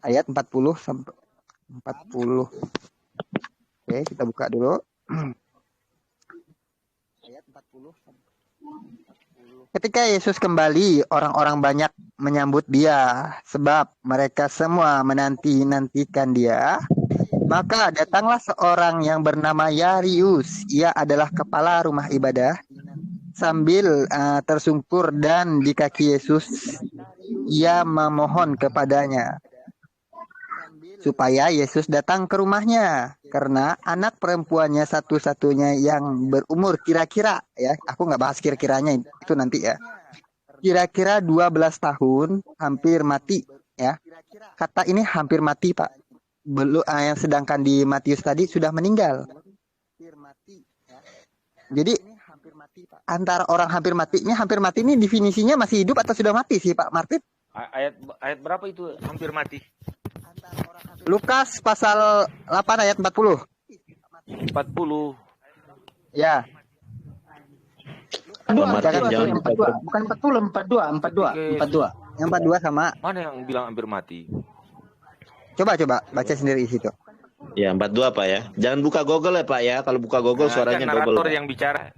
ayat 40 sampai 40. Oke, kita buka dulu. Ayat 40 sampai 40. Ketika Yesus kembali, orang-orang banyak menyambut dia sebab mereka semua menanti-nantikan dia. Maka datanglah seorang yang bernama Yarius. Ia adalah kepala rumah ibadah. Sambil tersungkur dan di kaki Yesus, ia memohon kepadanya supaya Yesus datang ke rumahnya. Karena anak perempuannya satu-satunya yang berumur kira-kira, ya, aku nggak bahas kira-kiranya itu nanti ya. Kira-kira 12 tahun, hampir mati, ya. Kata ini hampir mati, Pak. Belum, yang sedangkan di Matius tadi sudah meninggal. Jadi antara orang hampir mati ini definisinya masih hidup atau sudah mati sih Pak Martin? Ayat berapa itu hampir mati? Lukas pasal 8 ayat 40. 40. Ya. Bukan 40, 42. Yang 42 sama. Mana yang bilang hampir mati? Coba baca sendiri di situ. Ya, 42 Pak ya. Jangan buka Google ya Pak ya. Kalau buka Google suaranya double. Narator yang bicara.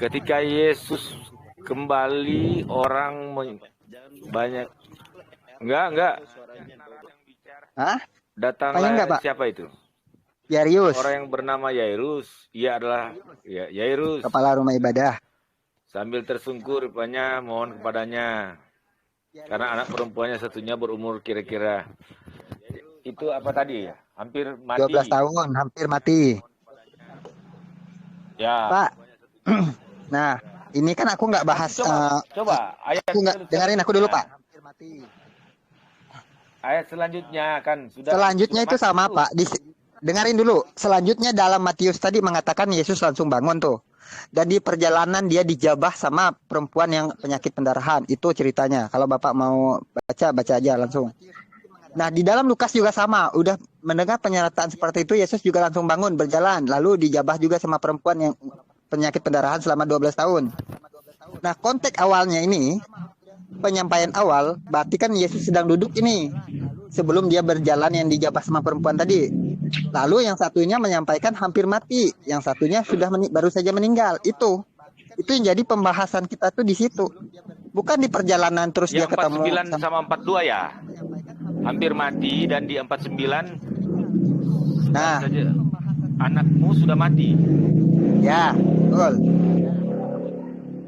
Ketika Yesus kembali, orang banyak. Enggak. Hah? Datanglah enggak, Pak? Siapa itu? Yairus. Orang yang bernama Yairus. Ia adalah Yairus. Kepala rumah ibadah. Sambil tersungkur rupanya mohon kepadanya. Karena anak perempuannya satunya berumur kira-kira. Itu apa tadi ya? Hampir mati. 12 tahun, hampir mati. Ya. Pak. Nah, ini kan aku nggak bahas. Coba ayat. Dengerin aku dulu, Pak. Ayat selanjutnya kan sudah. Selanjutnya itu sama, Pak. Dengerin dulu. Selanjutnya dalam Matius tadi mengatakan Yesus langsung bangun tuh. Dan di perjalanan dia dijabah sama perempuan yang penyakit pendarahan. Itu ceritanya. Kalau Bapak mau baca aja langsung. Nah, di dalam Lukas juga sama. Udah mendengar pernyataan seperti itu, Yesus juga langsung bangun, berjalan. Lalu dijabah juga sama perempuan yang penyakit pendarahan selama 12 tahun. Nah, konteks awalnya ini, penyampaian awal, berarti kan Yesus sedang duduk ini. Sebelum dia berjalan yang dijabah sama perempuan tadi. Lalu yang satunya menyampaikan hampir mati. Yang satunya baru saja meninggal. Itu yang jadi pembahasan kita tuh di situ. Bukan di perjalanan terus dia ketemu. 49 sama 42 ya. Hampir mati dan di 49. Nah, anakmu sudah mati. Ya, betul.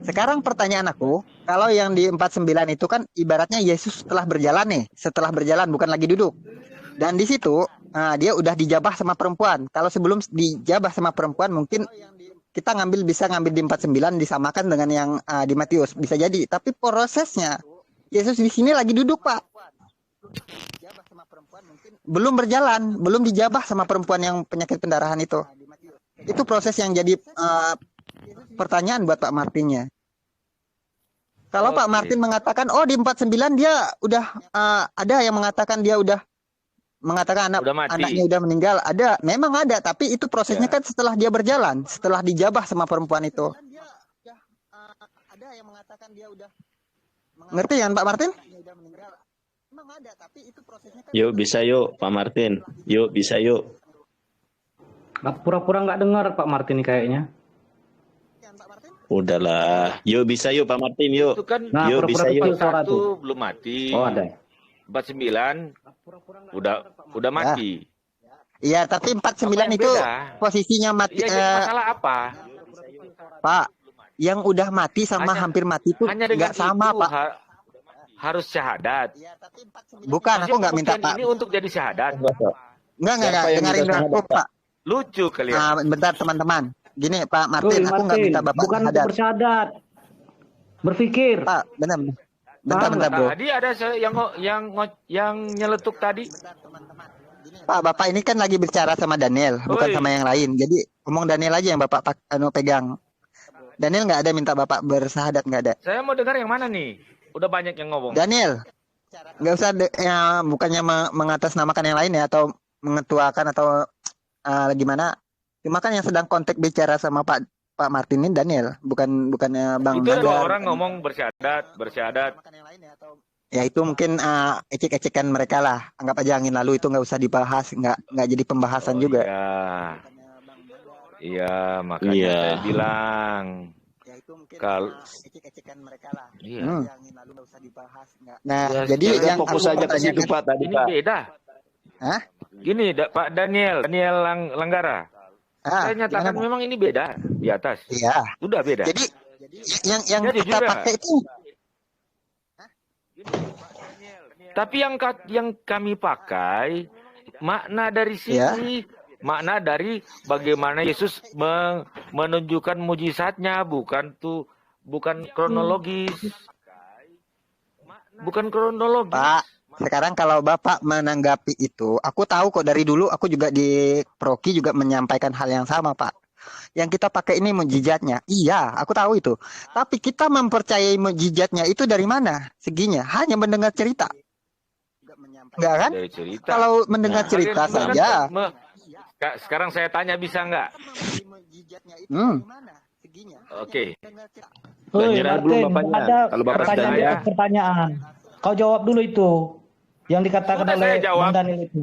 Sekarang pertanyaan aku, kalau yang di 49 itu kan ibaratnya Yesus setelah berjalan bukan lagi duduk. Dan di situ dia udah dijabah sama perempuan. Kalau sebelum dijabah sama perempuan mungkin kita bisa ngambil di 49 disamakan dengan yang di Matius, bisa jadi. Tapi prosesnya Yesus di sini lagi duduk, Pak. Belum berjalan, belum dijabah sama perempuan yang penyakit pendarahan itu. Itu proses yang jadi pertanyaan buat Pak Martinnya. Kalau Pak Martin mengatakan, di 49 dia udah ada yang mengatakan dia udah mengatakan anaknya udah meninggal, memang ada, tapi itu prosesnya kan setelah dia berjalan, setelah dijabah sama perempuan itu. Ada yang mengatakan dia udah. Ngerti kan Pak Martin? Memang ada, tapi itu prosesnya kan. Yuk bisa yuk Pak Martin, yuk bisa yuk. Pura-pura nggak dengar Pak Martin kayaknya. Udahlah, yuk bisa yuk Pak Martin yuk. Itu kan yuk bisa yuk. Satu belum mati. Oh ada. 49 udah mati. Iya, tapi 49 itu posisinya mati. Masalah apa? Pak, yang udah mati sama hampir mati itu nggak sama, Pak. Harus syahadat. Bukan, aku nggak minta, Pak. Ini untuk jadi syahadat. Enggak, dengerin aku, Pak. Lucu kalian. Bentar, teman-teman. Gini, Pak Martin, aku nggak minta Bapak bukan untuk bersyahadat. Berpikir. Pak, bentar, Bro. Tadi ada yang nyeletuk tadi. Pak, Bapak ini kan lagi bicara sama Daniel, bukan sama yang lain. Jadi ngomong Daniel aja yang Bapak pegang. Daniel nggak ada minta Bapak bersyahadat, nggak ada. Saya mau dengar yang mana nih? Udah banyak yang ngomong. Daniel, nggak usah bukannya mengatasnamakan yang lain ya, atau mengetuakan atau gimana. Cuma kan yang sedang kontak bicara sama Pak Martin ini Daniel, bukannya Bang. Itu dua orang ngomong bersyahadat. Ya itu mungkin ecek-ecekan mereka lah. Anggap aja angin lalu itu nggak usah dibahas, nggak jadi pembahasan Oh juga. iya, iya makanya Iya. saya bilang Ya itu mungkin kalau ecek-ecekan mereka lah. iya. Angin lalu nggak usah dibahas. Nah, Ya, jadi Ya udah yang fokus aku aja ke situ pertanyakan, Pak tadi ini Pak. beda. Hah? Gini, Pak Daniel Langgara. Saya Gimana nyatakan Bang? memang ini beda di atas. Iya. Sudah beda. Jadi yang Jadi kita juga. pakai itu, Tapi yang kami pakai makna dari ya, sini, makna dari bagaimana Yesus menunjukkan mujizatnya, bukan kronologis. Bukan kronologis. Pak. Sekarang kalau Bapak menanggapi itu, aku tahu kok dari dulu aku juga di Proki juga menyampaikan hal yang sama, Pak. Yang kita pakai ini mujizatnya. Iya, aku tahu itu. Tapi kita mempercayai mujizatnya itu dari mana? Seginya hanya mendengar cerita. Enggak kan? Dari cerita. Kalau mendengar Nah, cerita Kalian saja. sekarang saya tanya bisa nggak? Oke. Woi, Daniel belum Martin, bapaknya. ada Kalau bapak Sekarang pertanyaan di saya- atas pertanyaan. Kau jawab dulu itu. Yang dikatakan Sudah oleh saya jawab. Bang Daniel itu.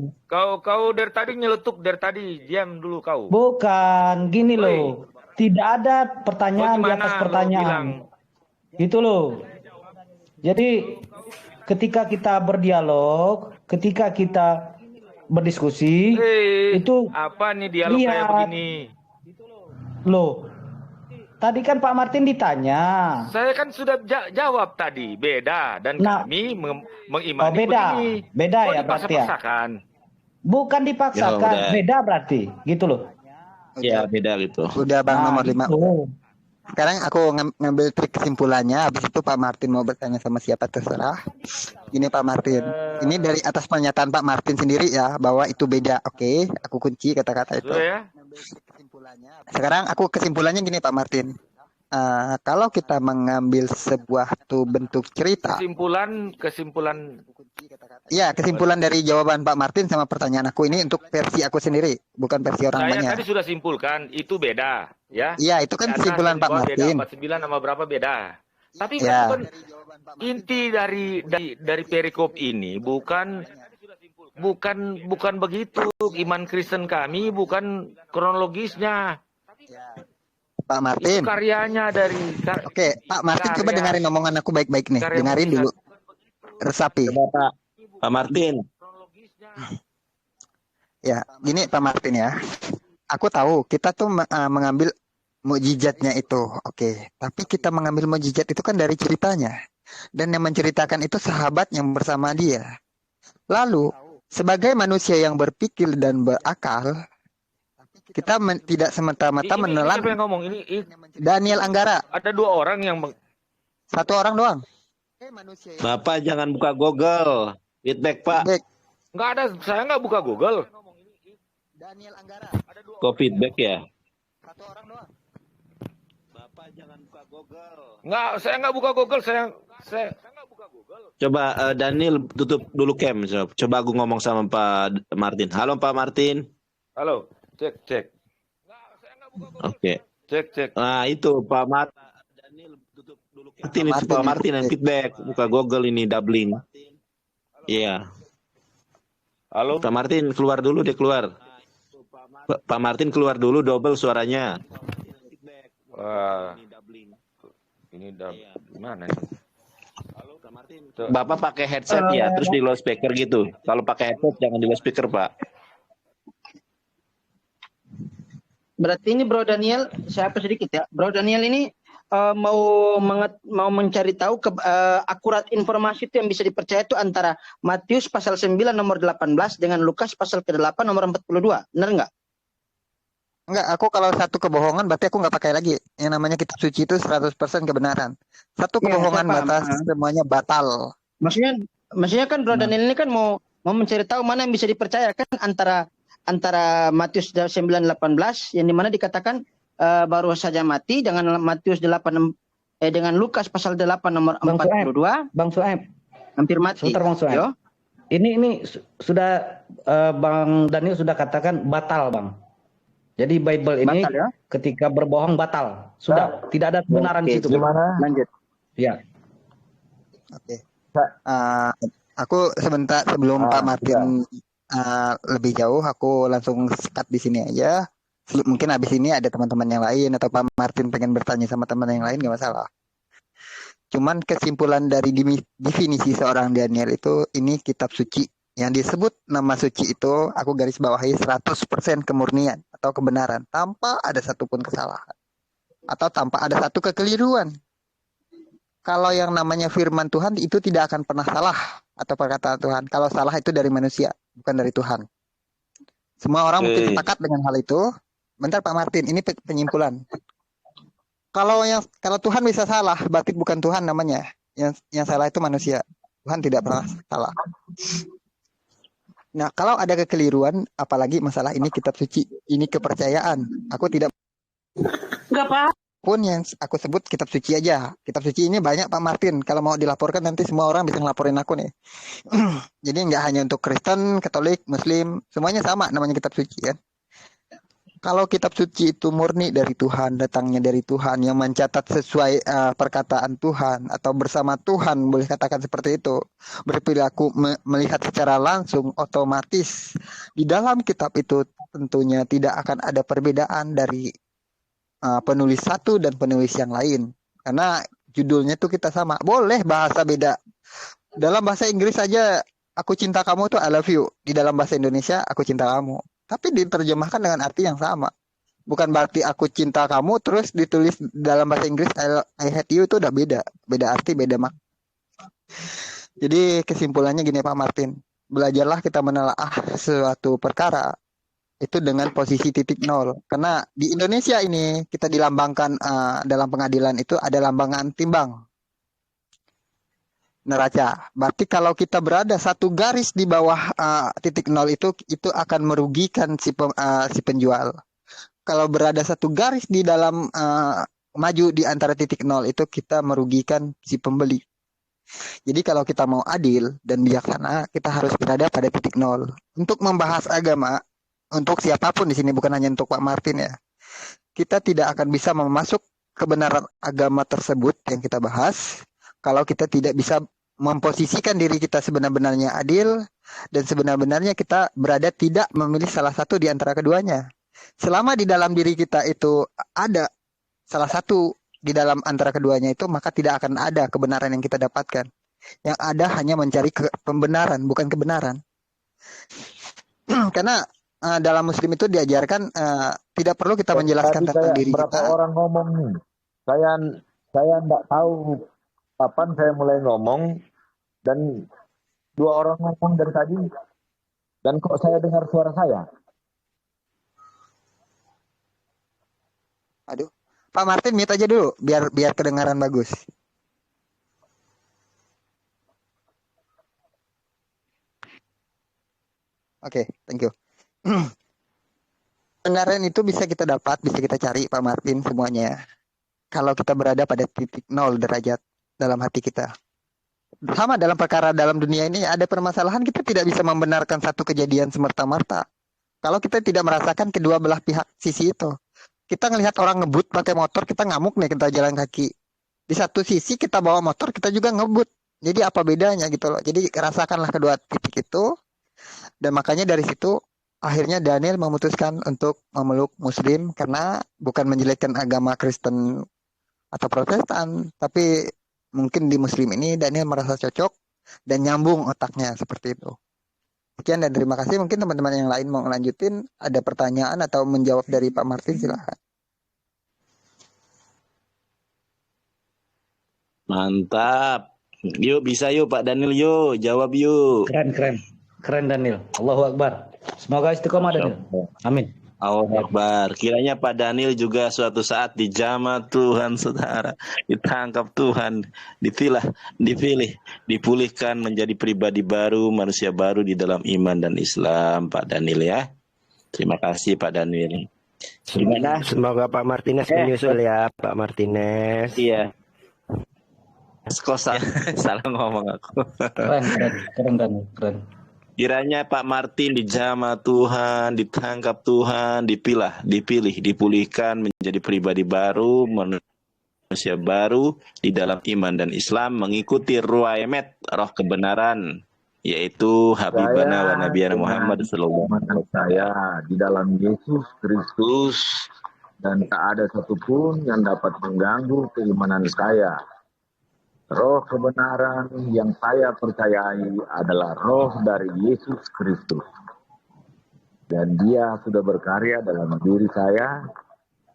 Kau dari tadi nyeletuk dari tadi, diam dulu kau. Bukan, gini Woi. loh. Tidak ada pertanyaan di Bagaimana atas lo pertanyaan. bilang? Gitu loh. Jadi ketika kita berdialog, ketika kita berdiskusi, itu apa nih dialog kayak lihat. begini? Loh, tadi kan Pak Martin ditanya. Saya kan sudah jawab tadi, beda dan Nah. kami Oh, mengimani beda. begini. Beda Kok ya berarti ya? dipaksa-paksakan? Bukan dipaksakan, Ya udah. beda berarti. Gitu loh. Ya beda gitu. Udah Bang Nah, nomor 5. gitu. Sekarang aku ngambil trik kesimpulannya. Habis itu Pak Martin mau bertanya sama siapa terserah. Ini Pak Martin. Ini dari atas pernyataan Pak Martin sendiri ya bahwa itu beda. Oke, aku kunci kata-kata itu. Sudah ya? Sekarang aku kesimpulannya gini Pak Martin. Kalau kita mengambil sebuah tuh bentuk cerita, Kesimpulan ya kesimpulan dari jawaban Pak Martin sama pertanyaan aku ini untuk versi aku sendiri, bukan versi orang saya banyak. tadi sudah simpulkan itu beda, ya. Iya, itu kan Di atas kesimpulan dan di Pak bawah Martin. Beda, 49 sama berapa beda. Tapi Ya. kan inti dari perikop ini bukan begitu. Iman Kristen kami bukan kronologisnya. Pak Itu Martin. karyanya dari Oke, Pak Martin coba karya- dengarin omongan aku baik-baik nih. karya Dengarin mujizat. dulu. Resapi. Coba Pak Martin. kronologisnya. Ya, gini Pak Martin ya. Aku tahu kita tuh mengambil mukjizatnya itu. Oke, tapi kita mengambil mukjizat itu kan dari ceritanya. Dan yang menceritakan itu sahabat yang bersama dia. Lalu, sebagai manusia yang berpikir dan berakal, kita tidak semata-mata Ini menelan siapa yang ngomong? Ini Daniel Anggara. ada dua orang yang Satu orang doang. Bapak jangan buka Google. Feedback Pak. Baik. nggak ada. Saya nggak buka Google. Daniel Anggara. Kok feedback ya? Satu orang doang. Bapak jangan buka Google. Nggak, saya nggak buka Google. Saya Coba Daniel tutup dulu cam. Coba aku ngomong sama Pak Martin. Halo Pak Martin. halo, cek. Oke. Cek. Nah itu Pak Martin. Daniel tutup dulu cam. Martin itu Pak Martin yang feedback. Buka Google ini doubling. Iya. Halo. Pak Martin keluar dulu deh keluar. Pak Martin keluar dulu double suaranya. Wah, ini udah gimana nih? Bapak pakai headset ya, terus di loudspeaker gitu. Kalau pakai headset jangan di loudspeaker, Pak. Berarti ini Bro Daniel, saya apa sedikit ya. Bro Daniel ini mau mencari tahu akurat informasi itu yang bisa dipercaya itu antara Matius pasal 9 nomor 18 dengan Lukas pasal ke-8 nomor 42. Benar nggak? Enggak, aku kalau satu kebohongan berarti aku nggak pakai lagi. Yang namanya kitab suci itu 100% kebenaran. Satu Ya, kebohongan saya paham. batas semuanya batal. Maksudnya kan Bro Daniel ini kan mau mencari tahu mana yang bisa dipercaya kan antara Matius 9:18 yang dimana dikatakan baru saja mati dengan Matius 8 dengan Lukas pasal 8 nomor Bang 42 Bang Suhaib, hampir mati. sebentar Bang Suhaib. Yo. Ini sudah Bang Daniel sudah katakan batal, Bang. Jadi Bible ini Batal, ya? ketika berbohong batal. Sudah, tidak ada kebenaran di situ. Gimana? Lanjut. Ya. Oke. Uh, aku sebentar sebelum Pak Martin lebih jauh, aku langsung cut di sini aja. Mungkin habis ini ada teman-teman yang lain atau Pak Martin pengen bertanya sama teman yang lain, nggak masalah. Cuman kesimpulan dari definisi seorang Daniel itu, ini kitab suci. Yang disebut nama suci itu, aku garis bawahi 100% kemurnian atau kebenaran, tanpa ada satupun kesalahan. Atau tanpa ada satu kekeliruan. Kalau yang namanya firman Tuhan itu tidak akan pernah salah atau perkataan Tuhan. Kalau salah itu dari manusia, bukan dari Tuhan. Semua orang mungkin sepakat dengan hal itu. Bentar Pak Martin, ini penyimpulan. Kalau Tuhan bisa salah, berarti bukan Tuhan namanya. Yang salah itu manusia. Tuhan tidak pernah salah. Nah, kalau ada kekeliruan, apalagi masalah ini kitab suci, ini kepercayaan. Aku tidak Enggak paham. pun yang aku sebut kitab suci aja. Kitab suci ini banyak Pak Martin. Kalau mau dilaporkan nanti semua orang bisa ngelaporin aku nih. Jadi nggak hanya untuk Kristen, Katolik, Muslim, semuanya sama namanya kitab suci kan. Kalau kitab suci itu murni dari Tuhan, datangnya dari Tuhan, yang mencatat sesuai perkataan Tuhan atau bersama Tuhan, boleh katakan seperti itu, berperilaku melihat secara langsung, otomatis di dalam kitab itu tentunya tidak akan ada perbedaan dari penulis satu dan penulis yang lain, karena judulnya tuh kita sama. Boleh bahasa beda. Dalam bahasa Inggris saja aku cinta kamu tuh I love you. Di dalam bahasa Indonesia aku cinta kamu. Tapi diterjemahkan dengan arti yang sama. Bukan berarti aku cinta kamu terus ditulis dalam bahasa Inggris I hate you, itu udah beda. Beda arti, beda mak. Jadi kesimpulannya gini Pak Martin. Belajarlah kita menelaah suatu perkara itu dengan posisi titik nol. Karena di Indonesia ini kita dilambangkan dalam pengadilan itu ada lambangan timbang neraca. Berarti kalau kita berada satu garis di bawah titik nol itu akan merugikan si penjual. Kalau berada satu garis di dalam maju di antara titik nol itu kita merugikan si pembeli. Jadi kalau kita mau adil dan bijaksana, kita harus berada pada titik nol. Untuk membahas agama, untuk siapapun di sini, bukan hanya untuk Pak Martin ya, kita tidak akan bisa memasuk kebenaran agama tersebut yang kita bahas kalau kita tidak bisa memposisikan diri kita sebenar-benarnya adil dan sebenar-benarnya kita berada tidak memilih salah satu di antara keduanya. Selama di dalam diri kita itu ada salah satu di dalam antara keduanya itu, maka tidak akan ada kebenaran yang kita dapatkan. Yang ada hanya mencari pembenaran, bukan kebenaran. Karena dalam Muslim itu diajarkan tidak perlu kita menjelaskan tentang diri berapa kita. Orang ngomong nih, saya nggak tahu kapan saya mulai ngomong, dan dua orang ngomong dari tadi, dan kok saya dengar suara saya? Aduh, Pak Martin mute aja dulu biar kedengaran bagus. Oke, thank you. Kebenaran itu bisa kita dapat, bisa kita cari Pak Martin semuanya. Kalau kita berada pada titik 0 derajat dalam hati kita. Sama dalam perkara dalam dunia ini ada permasalahan, kita tidak bisa membenarkan satu kejadian semerta-merta. Kalau kita tidak merasakan kedua belah pihak sisi itu. Kita ngelihat orang ngebut pakai motor, kita ngamuk nih kita jalan kaki. Di satu sisi kita bawa motor, kita juga ngebut. Jadi apa bedanya gitu loh. Jadi rasakanlah kedua titik itu. Dan makanya dari situ akhirnya Daniel memutuskan untuk memeluk Muslim, karena bukan menjelekkan agama Kristen atau Protestan, tapi mungkin di Muslim ini Daniel merasa cocok dan nyambung otaknya seperti itu. Sekian dan terima kasih. Mungkin teman-teman yang lain mau lanjutin, ada pertanyaan atau menjawab dari Pak Martin, silahkan. Mantap. Yuk bisa yuk Pak Daniel, yuk jawab yuk. Keren Daniel. Allahu Akbar. Semoga istiqomah Daniel. Amin. Allahu Akbar. Kiranya Pak Daniel juga suatu saat dijamah Tuhan, saudara, ditangkap Tuhan, dipilih, dipulihkan menjadi pribadi baru, manusia baru di dalam iman dan Islam, Pak Daniel ya. Terima kasih Pak Daniel. Gimana? Semoga Pak Martinez menyusul ya, Pak Martinez. Iya. Salah ngomong aku. Keren Daniel, keren. Kiranya Pak Martin dijamah Tuhan, ditangkap Tuhan, dipilih, dipulihkan menjadi pribadi baru, manusia baru di dalam iman dan Islam, mengikuti ruwayamet roh kebenaran, yaitu Habibana wa Saya Nabiyana dengan Muhammad sallallahu keimanan alaihi saya wasallam. di dalam Yesus Kristus dan tak ada satupun yang dapat mengganggu keimanan saya. Roh kebenaran yang saya percayai adalah roh dari Yesus Kristus. Dan dia sudah berkarya dalam diri saya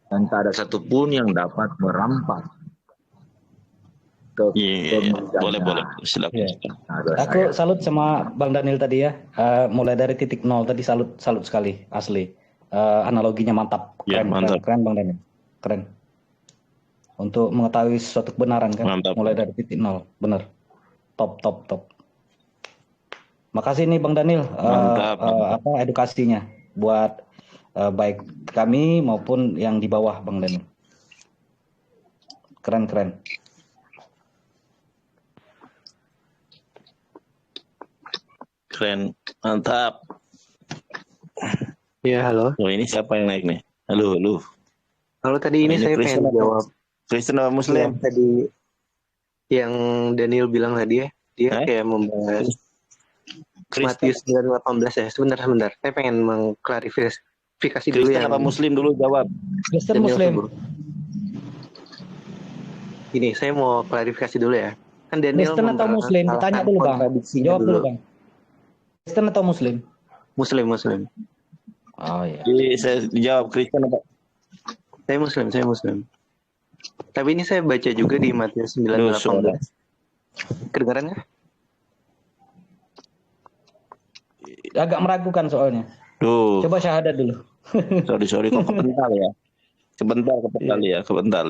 dan tak ada satupun yang dapat merampas Iya, boleh, kemenjadian silakan. Iya. ada Aku saya. salut sama Bang Daniel tadi ya. Mulai dari titik nol tadi salut sekali asli. Analoginya mantap, Ya, keren, mantap. keren Bang Daniel, keren. Untuk mengetahui suatu kebenaran kan, Mantap. mulai dari titik nol, bener. Top. Makasih nih Bang Daniel, Mantap. edukasinya buat baik kami maupun yang di bawah Bang Daniel. Keren. Keren, mantap. Ya, halo. Oh, ini siapa yang naik nih? Halo. Halo, tadi ini saya Kristen pengen jawab Kristen apa Muslim? yang tadi yang Daniel bilang tadi ya. Dia kayak membahas Kristen, Matius 9:18 ya. Sebentar. Saya pengen mengklarifikasi dulu Kristen yang apa Muslim dulu jawab. Kristen Daniel Muslim. sebut. Ini saya mau klarifikasi dulu ya. Kan Daniel Kristen atau Muslim? Tanya dulu Bang. kontradiksinya Jawab dulu Bang. Kristen atau Muslim? Muslim. Oh iya. Jadi saya jawab Kristen apa? Saya Muslim. Tapi ini saya baca juga di Matius Lu 9:18. Kedengaran nggak? Agak meragukan soalnya. Duh, Coba syahadat dulu. sorry kok kepental ya. Kebentar ya. Kebental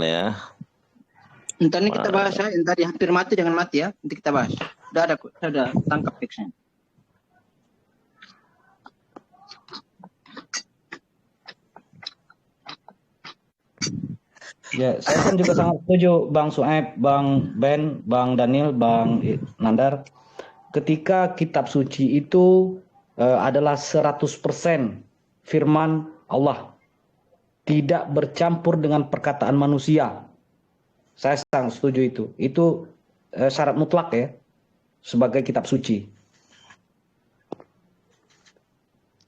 ya. Ntar nih kita bahas ya, yang tadi hampir mati dengan mati ya. Nanti kita bahas. Saya udah tangkap teksnya. Ya, saya pun juga sangat setuju Bang Suaib, Bang Ben, Bang Daniel, Bang Nandar. Ketika kitab suci itu adalah 100% firman Allah, tidak bercampur dengan perkataan manusia. Saya sangat setuju itu. Itu syarat mutlak ya sebagai kitab suci.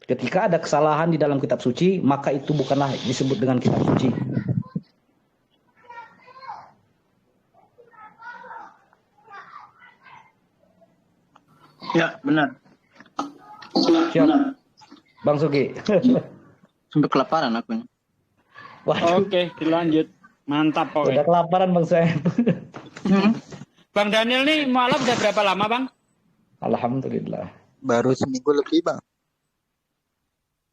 Ketika ada kesalahan di dalam kitab suci, maka itu bukanlah disebut dengan kitab suci. Ya, benar. Siap. Bang Sugi. Sampai kelaparan aku ini. Waduh, Oke, dilanjut. Mantap udah pokoknya. kelaparan Bang Suaib. Bang Daniel nih mualaf udah berapa lama, Bang? Alhamdulillah. Baru seminggu lebih bang.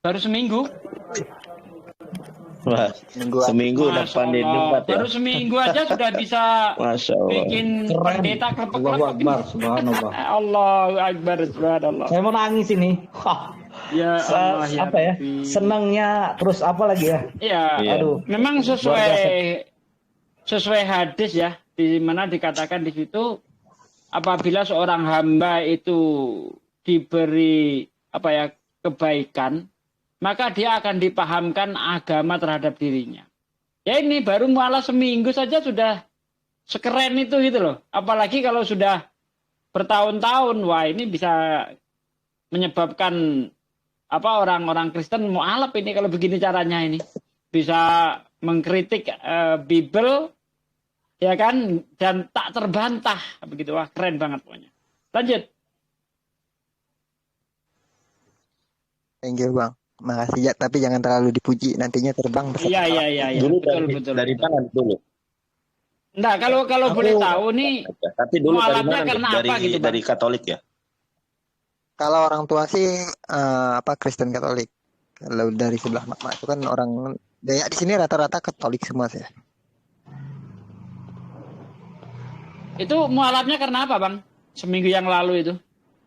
Baru seminggu. Wah, seminggu udah Masya pandai Allah. debat ya. Baru seminggu aja sudah bisa Masya Allah. bikin Keren. pendeta Allahu klepek-klepek. Akbar, subhanallah. Allahu Akbar, subhanallah. Saya mau nangis ini. Hah, Ya Allah, ya apa ya? Rabbi. Senangnya terus apa lagi ya? Iya, Iya. Aduh. memang Luar biasa. sesuai hadis ya, di mana dikatakan di situ apabila seorang hamba itu diberi apa ya kebaikan, maka dia akan dipahamkan agama terhadap dirinya. Ya ini baru mualaf seminggu saja sudah sekeren itu gitu loh. Apalagi kalau sudah bertahun-tahun, wah ini bisa menyebabkan apa orang-orang Kristen mualaf ini kalau begini caranya ini bisa mengkritik Bible ya kan dan tak terbantah begitu. Wah keren banget pokoknya. Lanjut. Thank you bang. Makasih ya, tapi jangan terlalu dipuji, nantinya terbang besar. Iya. Dulu Betul. dari mana dulu? Nah, kalau boleh tahu nih Tapi dulu dari mualafnya mana? karena Dari apa gitu, Bang? dari Katolik ya? Kalau orang tua sih Kristen Katolik. Kalau dari sebelah mama itu kan orang Dayak di sini rata-rata Katolik semua sih. Itu mualafnya karena apa, Bang? Seminggu yang lalu itu?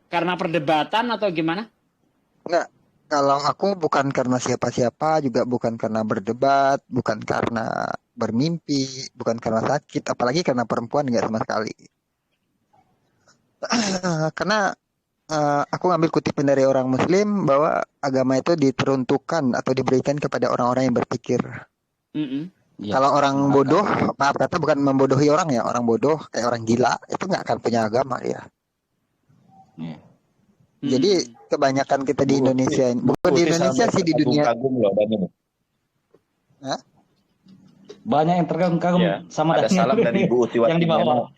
Karena perdebatan atau gimana? Enggak. Kalau aku bukan karena siapa-siapa, juga bukan karena berdebat, bukan karena bermimpi, bukan karena sakit, apalagi karena perempuan enggak sama sekali. Karena aku ngambil kutipan dari orang Muslim bahwa agama itu diperuntukkan atau diberikan kepada orang-orang yang berpikir. Mm-mm. Ya, Kalau orang sepakat. bodoh, maaf kata bukan membodohi orang ya, orang bodoh kayak orang gila itu nggak akan punya agama ya. Ya. Jadi Mm-mm. kebanyakan kita di Bu Uti, Indonesia, Bu bukan di Uti Indonesia sampai sih di dunia. terkagum-kagum loh Daniel. Hah? Banyak yang terkagum-kagum Ya, sama ada Daniel salam dari Ibu Uti yang di bawah.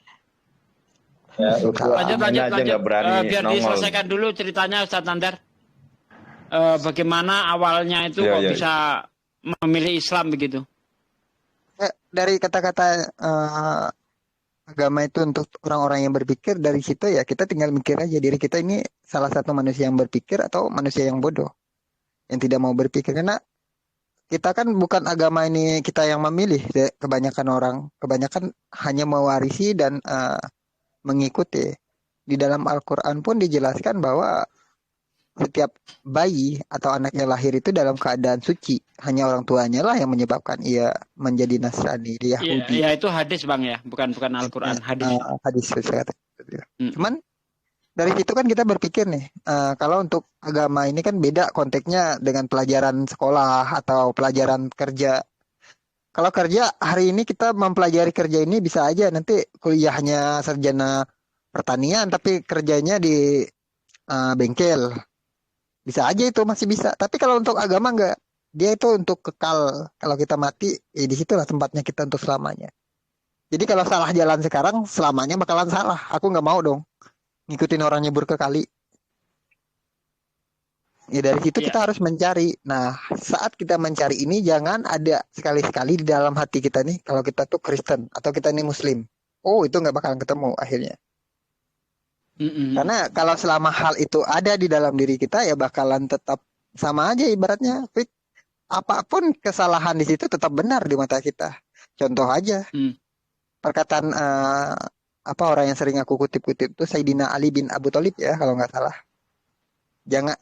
Ya, Salam. Uti Lanjut, Watimen aja lanjut. nggak berani Biar nongol. diselesaikan dulu ceritanya Ustadz Nandar. Bagaimana awalnya itu Ya, kok ya. bisa memilih Islam begitu? Dari kata-kata agama itu untuk orang-orang yang berpikir, dari situ ya kita tinggal mikir aja diri kita ini salah satu manusia yang berpikir atau manusia yang bodoh yang tidak mau berpikir. Karena kita kan bukan agama ini kita yang memilih, kebanyakan hanya mewarisi dan mengikuti. Di dalam Al-Quran pun dijelaskan bahwa setiap bayi atau anak yang lahir itu dalam keadaan suci. Hanya orang tuanya lah yang menyebabkan ia menjadi Nasrani, Iya, Yahudi. ya itu hadis Bang ya, bukan Al-Quran, hadis. Hadis saya kata. Mm. Cuman dari situ kan kita berpikir nih, kalau untuk agama ini kan beda konteksnya dengan pelajaran sekolah atau pelajaran kerja. Kalau kerja hari ini kita mempelajari kerja ini bisa aja nanti kuliahnya sarjana pertanian tapi kerjanya di bengkel. Bisa aja itu masih bisa. Tapi kalau untuk agama enggak. Dia itu untuk kekal. Kalau kita mati, di situlah tempatnya kita untuk selamanya. Jadi kalau salah jalan sekarang, selamanya bakalan salah. Aku nggak mau dong ngikutin orang nyebur ke kali. Ya dari situ Iya. kita harus mencari. Nah, saat kita mencari ini jangan ada sekali-sekali di dalam hati kita nih kalau kita tuh Kristen atau kita nih Muslim. Oh, itu nggak bakalan ketemu akhirnya. Mm-mm. Karena kalau selama hal itu ada di dalam diri kita ya bakalan tetap sama aja ibaratnya. Fik. Apapun kesalahan di situ tetap benar di mata kita. Contoh aja. Hmm. Perkataan orang yang sering aku kutip-kutip itu Sayyidina Ali bin Abu Thalib ya kalau nggak salah. Jangan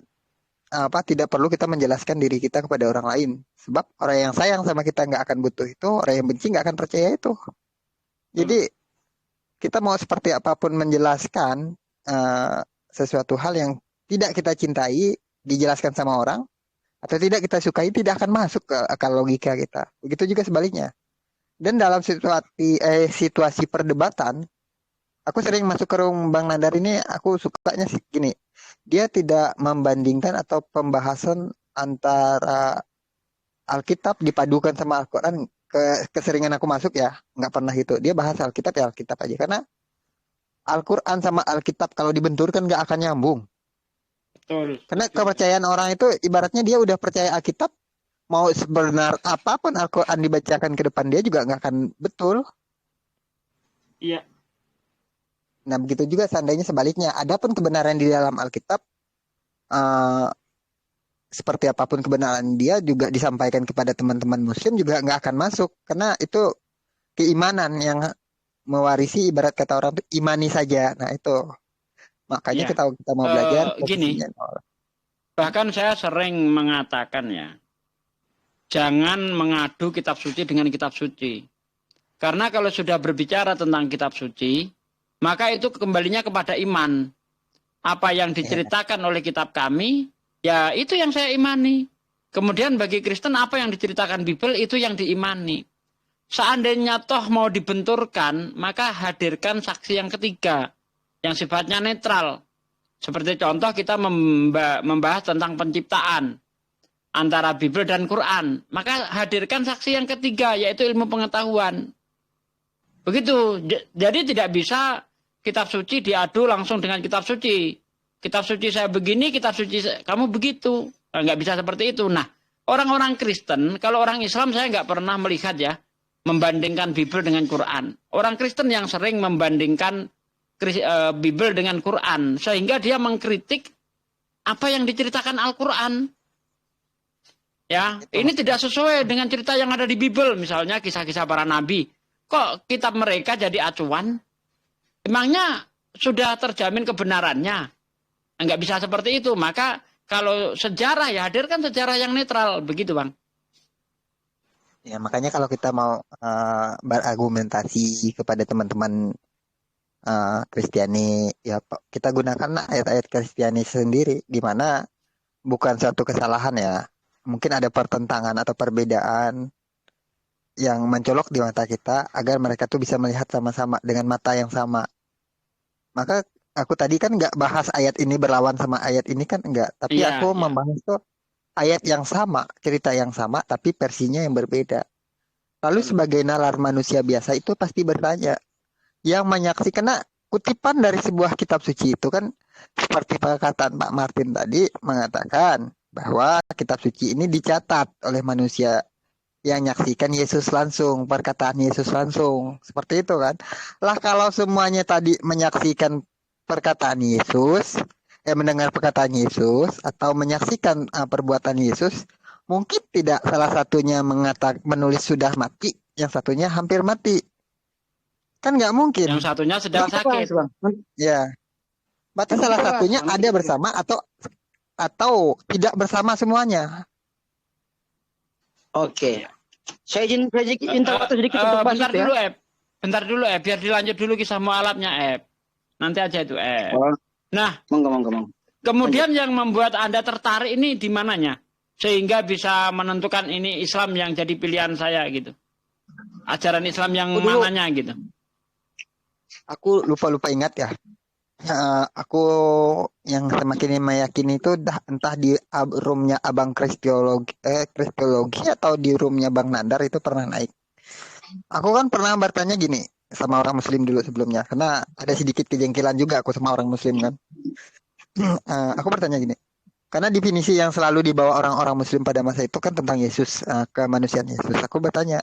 tidak perlu kita menjelaskan diri kita kepada orang lain. Sebab orang yang sayang sama kita nggak akan butuh itu, orang yang benci nggak akan percaya itu. Jadi kita mau seperti apapun menjelaskan sesuatu hal yang tidak kita cintai dijelaskan sama orang atau tidak kita sukai tidak akan masuk ke akal logika kita. Begitu juga sebaliknya. Dan dalam situasi perdebatan, aku sering masuk ke room Bang Nandar ini, aku sukanya sih gini. Dia tidak membandingkan atau pembahasan antara Alkitab dipadukan sama Al-Quran. Keseringan aku masuk ya, nggak pernah gitu. Dia bahas Alkitab ya Alkitab aja. Karena Al-Quran sama Alkitab kalau dibenturkan nggak akan nyambung. Betul. Karena kepercayaan orang itu ibaratnya dia udah percaya Alkitab, mau sebenar apapun Al-Quran dibacakan ke depan dia juga nggak akan betul. Iya. Nah begitu juga seandainya sebaliknya. Adapun kebenaran di dalam Alkitab, seperti apapun kebenaran dia juga disampaikan kepada teman-teman Muslim juga nggak akan masuk. Karena itu keimanan yang mewarisi ibarat kata orang itu imani saja. Nah itu. Makanya Ya. kita mau belajar. Gini. posisinya nol. Bahkan saya sering mengatakan ya, jangan mengadu kitab suci dengan kitab suci. Karena kalau sudah berbicara tentang kitab suci, maka itu kembalinya kepada iman. Apa yang diceritakan oleh kitab kami, ya itu yang saya imani. Kemudian bagi Kristen apa yang diceritakan Bible itu yang diimani. Seandainya toh mau dibenturkan, maka hadirkan saksi yang ketiga, yang sifatnya netral. Seperti contoh kita membahas tentang penciptaan antara Bible dan Quran. Maka hadirkan saksi yang ketiga, yaitu ilmu pengetahuan. Begitu. Jadi tidak bisa kitab suci diadu langsung dengan kitab suci. Kitab suci saya begini, kitab suci kamu begitu. Nggak bisa seperti itu. Nah, orang-orang Kristen, kalau orang Islam saya nggak pernah melihat ya, membandingkan Bible dengan Quran. Orang Kristen yang sering membandingkan Bible dengan Quran. Sehingga dia mengkritik apa yang diceritakan Al-Quran. Ya, ini tidak sesuai dengan cerita yang ada di Bible. Misalnya kisah-kisah para nabi. Kok kitab mereka jadi acuan? Emangnya sudah terjamin kebenarannya? Enggak bisa seperti itu. Maka kalau sejarah ya hadirkan sejarah yang netral. Begitu Bang. Ya makanya kalau kita mau berargumentasi kepada teman-teman Kristiani, ya kita gunakan ayat-ayat Kristiani sendiri, di mana bukan suatu kesalahan ya. Mungkin ada pertentangan atau perbedaan yang mencolok di mata kita agar mereka tuh bisa melihat sama-sama dengan mata yang sama. Maka aku tadi kan nggak bahas ayat ini berlawan sama ayat ini kan enggak, tapi Iya, aku iya. membahas tuh ayat yang sama, cerita yang sama, tapi versinya yang berbeda. Lalu sebagai nalar manusia biasa itu pasti bertanya, yang menyaksikan, karena kutipan dari sebuah kitab suci itu kan seperti perkataan Pak Martin tadi mengatakan bahwa kitab suci ini dicatat oleh manusia yang menyaksikan Yesus langsung, perkataan Yesus langsung, seperti itu kan. Lah kalau semuanya tadi menyaksikan perkataan Yesus, mendengar perkataan Yesus atau menyaksikan perbuatan Yesus, mungkin tidak salah satunya menulis sudah mati, yang satunya hampir mati. Kan nggak mungkin. Yang satunya sedang sakit. Ya. Berarti salah satunya ada bersama atau tidak bersama semuanya. Oke. Saya izin minta waktu sedikit untuk bahas Bentar itu ya. dulu, Ep. Bentar dulu, Ep. Biar dilanjut dulu kisah mualafnya, Ep. Nanti aja itu, Ep. Oh, Nah, monggo. kemudian yang membuat Anda tertarik ini di mananya? Sehingga bisa menentukan ini Islam yang jadi pilihan saya gitu. Ajaran Islam yang mananya gitu. Aku lupa ingat ya. Aku yang semakin meyakini itu entah di roomnya Abang Kristologi atau di roomnya Bang Nandar itu pernah naik. Aku kan pernah bertanya gini sama orang Muslim dulu sebelumnya, karena ada sedikit kejengkelan juga aku sama orang Muslim kan. Aku bertanya gini, karena definisi yang selalu dibawa orang-orang Muslim pada masa itu kan tentang Yesus, kemanusiaan Yesus. Aku bertanya,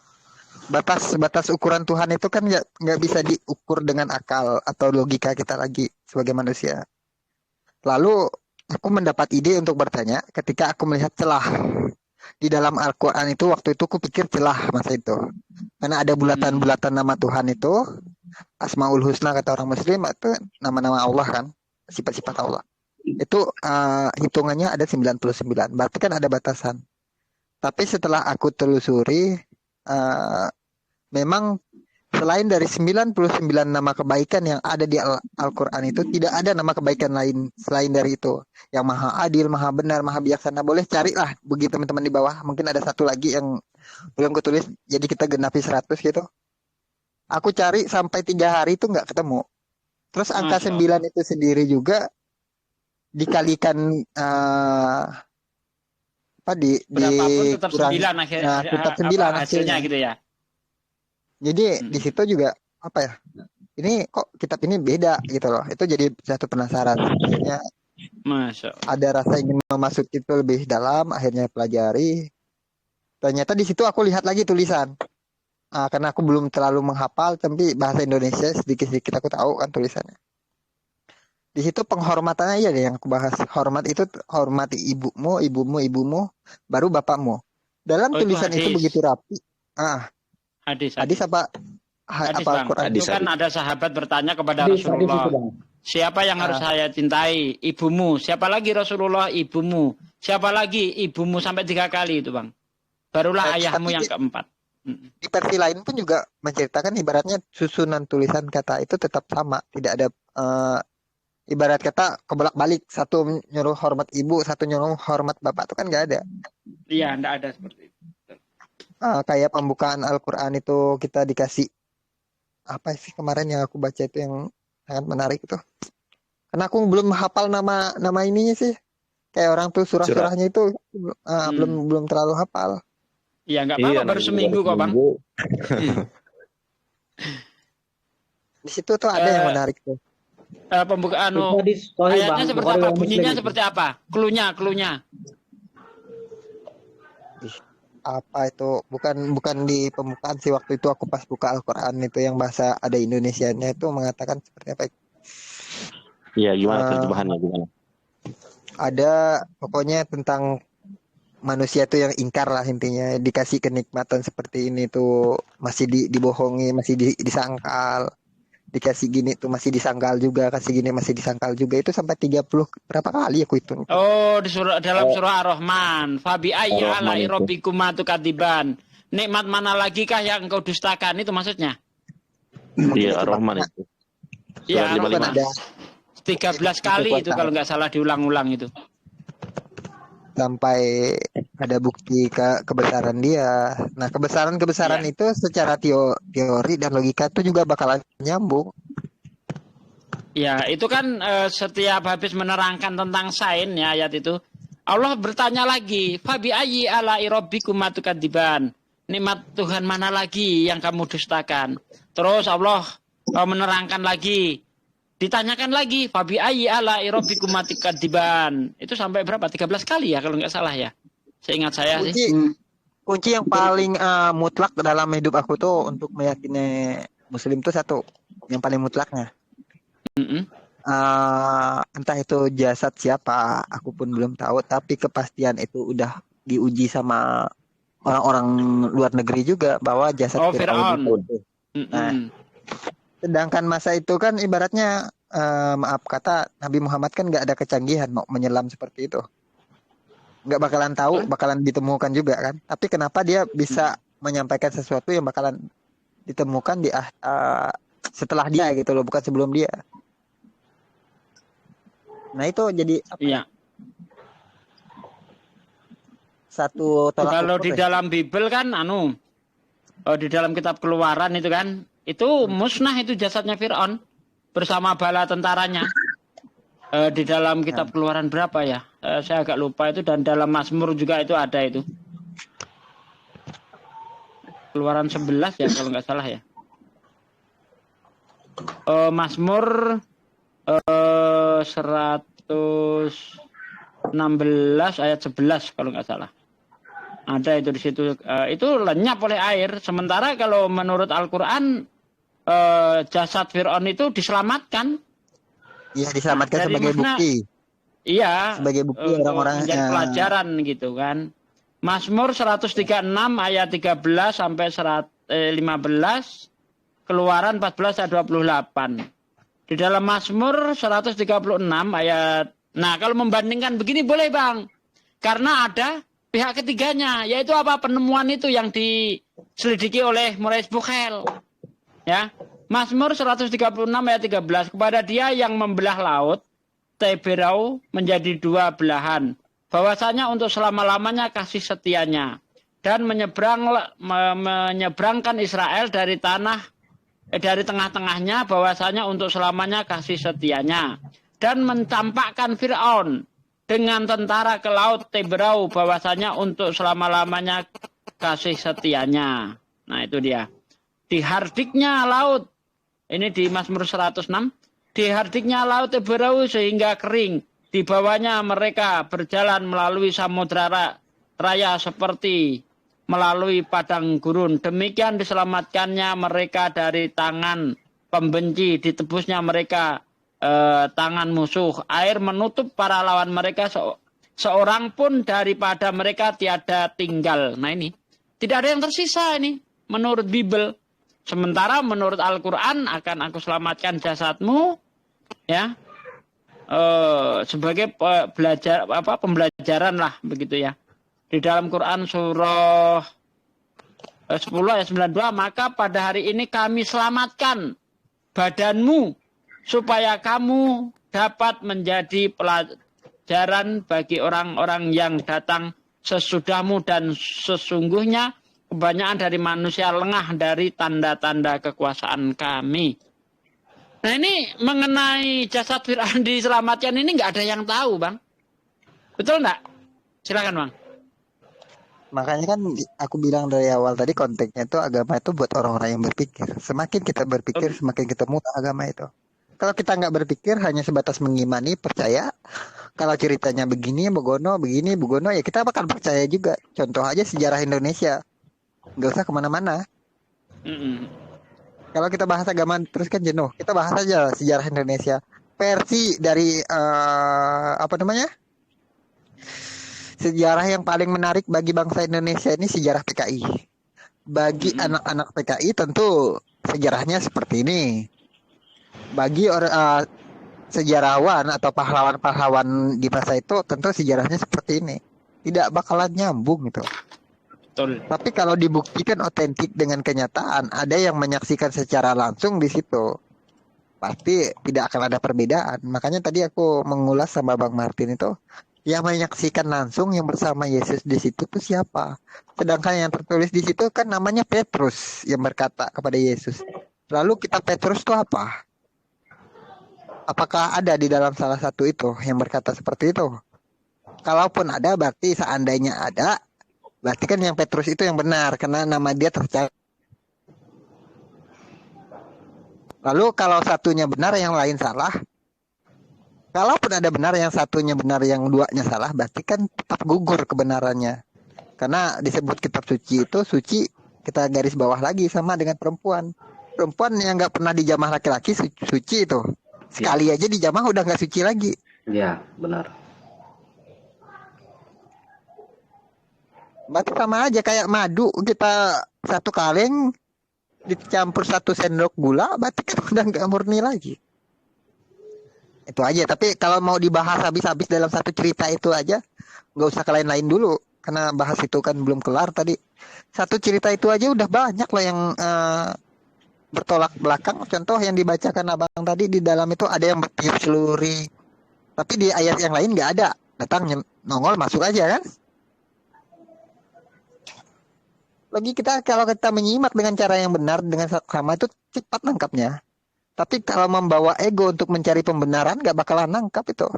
batas ukuran Tuhan itu kan nggak bisa diukur dengan akal atau logika kita lagi sebagai manusia. Lalu aku mendapat ide untuk bertanya ketika aku melihat celah di dalam Al-Quran itu. Waktu itu aku pikir celah masa itu, karena ada bulatan-bulatan nama Tuhan itu, Asmaul Husna kata orang Muslim, itu nama-nama Allah kan, sifat-sifat Allah. Itu hitungannya ada 99, berarti kan ada batasan. Tapi setelah aku telusuri, memang selain dari 99 nama kebaikan yang ada di Al-Quran itu, tidak ada nama kebaikan lain selain dari itu. Yang maha adil, maha benar, maha bijaksana. Boleh carilah bagi teman-teman di bawah. Mungkin ada satu lagi yang belum kutulis, jadi kita genapi 100 gitu. Aku cari sampai 3 hari itu nggak ketemu. Terus angka 9 itu sendiri juga dikalikan berapapun tetap kurang, 9 akhirnya, tetap 9 hasilnya gitu ya. Jadi di situ juga apa ya? Ini kok kitab ini beda gitu loh. Itu jadi satu penasaran. Akhirnya ada rasa ingin memasuki itu lebih dalam. Akhirnya pelajari. Ternyata di situ aku lihat lagi tulisan. Karena aku belum terlalu menghafal, tapi bahasa Indonesia sedikit-sedikit aku tahu kan tulisannya. Di situ penghormatannya iya deh yang aku bahas. Hormat itu hormati ibumu, baru bapakmu. Dalam tulisan itu begitu rapi. Hadis apa? Hadis, apa Bang. Itu kan ada sahabat bertanya kepada Rasulullah, siapa yang harus saya cintai? Ibumu. Siapa lagi Rasulullah? Ibumu. Siapa lagi? Ibumu, sampai 3 kali itu, Bang. Barulah ayahmu yang keempat. Di versi lain pun juga menceritakan ibaratnya susunan tulisan kata itu tetap sama. Tidak ada ibarat kata kebolak-balik. Satu nyuruh hormat ibu, satu nyuruh hormat bapak, itu kan nggak ada. Iya, nggak ada seperti itu. Kayak pembukaan Al-Quran itu kita dikasih apa sih kemarin yang aku baca itu yang sangat menarik itu. Karena aku belum hafal nama ininya sih. Kayak orang tuh surah-surahnya itu belum terlalu hafal. Iya, nggak apa-apa, baru seminggu kok, Bang. Di situ tuh ada yang menarik tuh. Pembukaan ayatnya seperti apa? Bunyinya seperti apa? Cluenya. Apa itu bukan di pembukaan sih, waktu itu aku pas buka Al-Quran itu yang bahasa ada Indonesianya itu mengatakan seperti apa? Iya, gimana terjemahannya gimana? Ada pokoknya tentang manusia itu yang ingkar lah intinya, dikasih kenikmatan seperti ini tuh masih dibohongi, masih disangkal. Dikasih gini tuh masih disangkal juga, kasih gini masih disangkal juga. Itu sampai 30 berapa kali aku hitung. Oh, dalam surah Ar-Rahman. Fabi ayyi ala'i rabbikuma tukadiban. Nikmat mana lagi kah yang engkau dustakan, itu maksudnya? Iya, Ar-Rahman itu. Surat Iya, 55. Ada 13 kali itu kalau nggak salah diulang-ulang itu. sampai ada bukti kebesaran dia. Nah, kebesaran Iya. itu secara teori dan logika itu juga bakalan nyambung. Ya, itu kan setiap habis menerangkan tentang sains ya ayat itu, Allah bertanya lagi, Fabi ayyi ala rabbikum matukadziban. Nikmat Tuhan mana lagi yang kamu dustakan? Terus Allah menerangkan lagi, ditanyakan lagi, Fabi ayyi ala rabbikum matukadziban. Itu sampai berapa? 13 kali ya kalau nggak salah ya. Seingat saya sih. Kunci yang paling mutlak dalam hidup aku tuh untuk meyakini Muslim tuh satu, yang paling mutlaknya. Entah itu jasad siapa, aku pun belum tahu. Tapi kepastian itu udah diuji sama orang-orang luar negeri juga bahwa jasad Fir'aun itu. Nah, sedangkan masa itu kan ibaratnya maaf kata Nabi Muhammad kan nggak ada kecanggihan mau menyelam seperti itu. Nggak bakalan tahu, bakalan ditemukan juga kan. Tapi kenapa dia bisa menyampaikan sesuatu yang bakalan ditemukan di setelah dia gitu loh, bukan sebelum dia. Nah itu jadi apa? Iya. Satu tolak Kalau ukur di ya. dalam Bible kan di dalam kitab Keluaran itu kan, itu musnah itu jasadnya Fir'aun bersama bala tentaranya. Di dalam kitab Keluaran berapa ya? Saya agak lupa itu, dan dalam Mazmur juga itu ada itu. Keluaran 11 ya kalau nggak salah ya. Mazmur 116 ayat 11 kalau nggak salah. Ada itu di situ. Itu lenyap oleh air. Sementara kalau menurut Al-Quran jasad Fir'aun itu diselamatkan. Iya, diselamatkan Dari sebagai mana? bukti. Iya. Sebagai bukti orang-orang menjadi pelajaran gitu kan. Mazmur 136 ayat 13 sampai 15. Keluaran 14 ayat 28. Di dalam Mazmur 136 ayat. Nah, kalau membandingkan begini boleh, Bang. Karena ada pihak ketiganya, yaitu apa? Penemuan itu yang diselidiki oleh Maurice Bucaille. Ya. Mazmur 136 ayat 13, kepada dia yang membelah laut Teberau menjadi dua belahan, bahwasanya untuk selama-lamanya kasih setianya, dan menyeberangkan Israel dari tengah-tengahnya, bahwasanya untuk selamanya kasih setianya, dan mencampakkan Fir'aun dengan tentara ke laut Teberau, bahwasanya untuk selama-lamanya kasih setianya. Nah itu dia. Dihardiknya laut, ini di Mazmur 106, dihardiknya laut Teberau sehingga kering, di bawahnya mereka berjalan melalui samudra raya seperti melalui padang gurun. Demikian diselamatkannya mereka dari tangan pembenci, ditebusnya mereka tangan musuh. Air menutup para lawan mereka, seorang pun daripada mereka tiada tinggal. Nah ini, tidak ada yang tersisa ini menurut Bible. Sementara menurut Al-Quran, akan aku selamatkan jasadmu, ya, sebagai pembelajaran lah begitu ya. Di dalam Quran surah 10 ayat 92, maka pada hari ini kami selamatkan badanmu supaya kamu dapat menjadi pelajaran bagi orang-orang yang datang sesudahmu, dan sesungguhnya kebanyakan dari manusia lengah dari tanda-tanda kekuasaan kami. Nah ini mengenai jasad Fir'aun diselamatkan ini nggak ada yang tahu, Bang. Betul nggak? Silakan, Bang. Makanya kan aku bilang dari awal tadi, konteksnya itu agama itu buat orang-orang yang berpikir. Semakin kita berpikir, semakin ketemu agama itu. Kalau kita nggak berpikir, hanya sebatas mengimani, percaya. Kalau ceritanya begini, begono, ya kita bakal percaya juga. Contoh aja sejarah Indonesia. Nggak usah kemana-mana. Kalau kita bahas agama terus kan jenuh. Kita bahas aja sejarah Indonesia. Versi dari sejarah yang paling menarik bagi bangsa Indonesia ini sejarah PKI. Bagi anak-anak PKI tentu sejarahnya seperti ini. Bagi sejarawan atau pahlawan-pahlawan di masa itu tentu sejarahnya seperti ini. Tidak bakalan nyambung gitu. Betul. Tapi kalau dibuktikan otentik dengan kenyataan, ada yang menyaksikan secara langsung di situ. pasti tidak akan ada perbedaan. Makanya tadi aku mengulas sama Bang Martin itu, yang menyaksikan langsung yang bersama Yesus di situ tuh siapa? Sedangkan yang tertulis di situ kan namanya Petrus yang berkata kepada Yesus. Lalu kita Petrus itu apa? Apakah ada di dalam salah satu itu yang berkata seperti itu? Kalaupun ada, berarti seandainya ada, berarti kan yang Petrus itu yang benar karena nama dia tercatat. Lalu kalau satunya benar, yang lain salah. Kalaupun ada benar, yang satunya benar, yang duanya salah, berarti kan tetap gugur kebenarannya. Karena disebut kitab suci itu, suci kita garis bawah lagi sama dengan perempuan. Perempuan yang nggak pernah dijamah laki-laki suci itu. Sekali aja dijamah udah nggak suci lagi. Ya, benar. Berarti sama aja kayak madu, kita satu kaleng dicampur 1 sendok gula, berarti kan udah nggak murni lagi. Itu aja. Tapi kalau mau dibahas habis-habis dalam satu cerita itu aja, nggak usah ke lain-lain dulu. Karena bahas itu kan belum kelar tadi. Satu cerita itu aja udah banyak loh yang bertolak belakang. Contoh yang dibacakan abang tadi, di dalam itu ada yang bertiup celuri. Tapi di ayat yang lain nggak ada. Datang nongol masuk aja kan. Lagi kita kalau kita menyimak dengan cara yang benar dengan sama itu cepat nangkapnya. Tapi kalau membawa ego untuk mencari pembenaran nggak bakalan nangkap itu.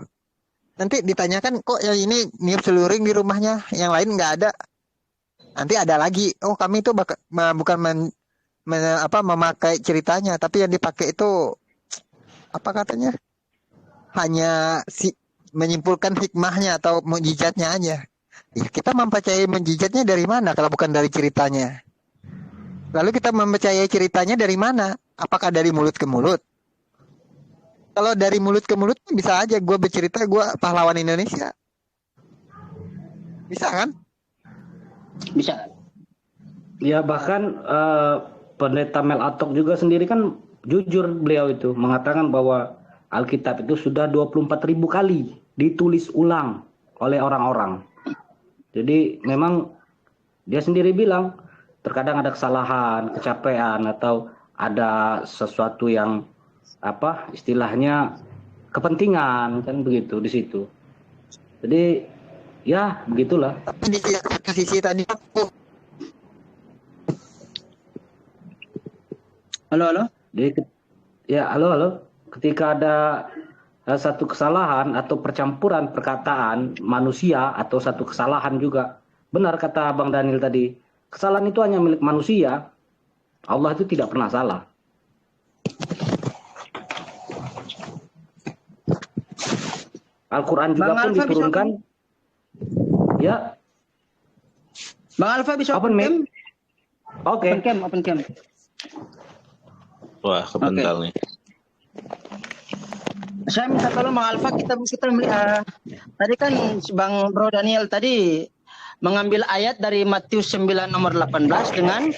Nanti ditanyakan kok yang ini niup seluring di rumahnya, yang lain nggak ada. Nanti ada lagi. Oh kami itu bukan memakai ceritanya, tapi yang dipakai itu apa katanya? Hanya menyimpulkan hikmahnya atau mukjizatnya aja. Ya, kita mempercayai mukjizatnya dari mana kalau bukan dari ceritanya? Lalu kita mempercayai ceritanya dari mana? Apakah dari mulut ke mulut? Kalau dari mulut ke mulut bisa aja gue bercerita gue pahlawan Indonesia. Bisa kan? Bisa. Ya bahkan Pendeta Mel Atok juga sendiri kan jujur beliau itu mengatakan bahwa Alkitab itu sudah 24.000 kali ditulis ulang oleh orang-orang. Jadi memang dia sendiri bilang terkadang ada kesalahan, kecapean atau ada sesuatu yang apa istilahnya kepentingan kan begitu di situ. Jadi ya begitulah. Tapi di satu sisi tadi Halo. Halo. Ketika ada satu kesalahan atau percampuran perkataan manusia atau satu kesalahan juga. Benar kata Bang Daniel tadi. Kesalahan itu hanya milik manusia. Allah itu tidak pernah salah. Al-Quran juga Bang pun Alfa diturunkan. Ya. Bang Alfa bisa Open mic. Oke. Open cam. Wah, kebental nih. Saya minta tolong Bang Alfa, kita melihat tadi kan Bang Bro Daniel tadi mengambil ayat dari Matius 9 nomor 18 dengan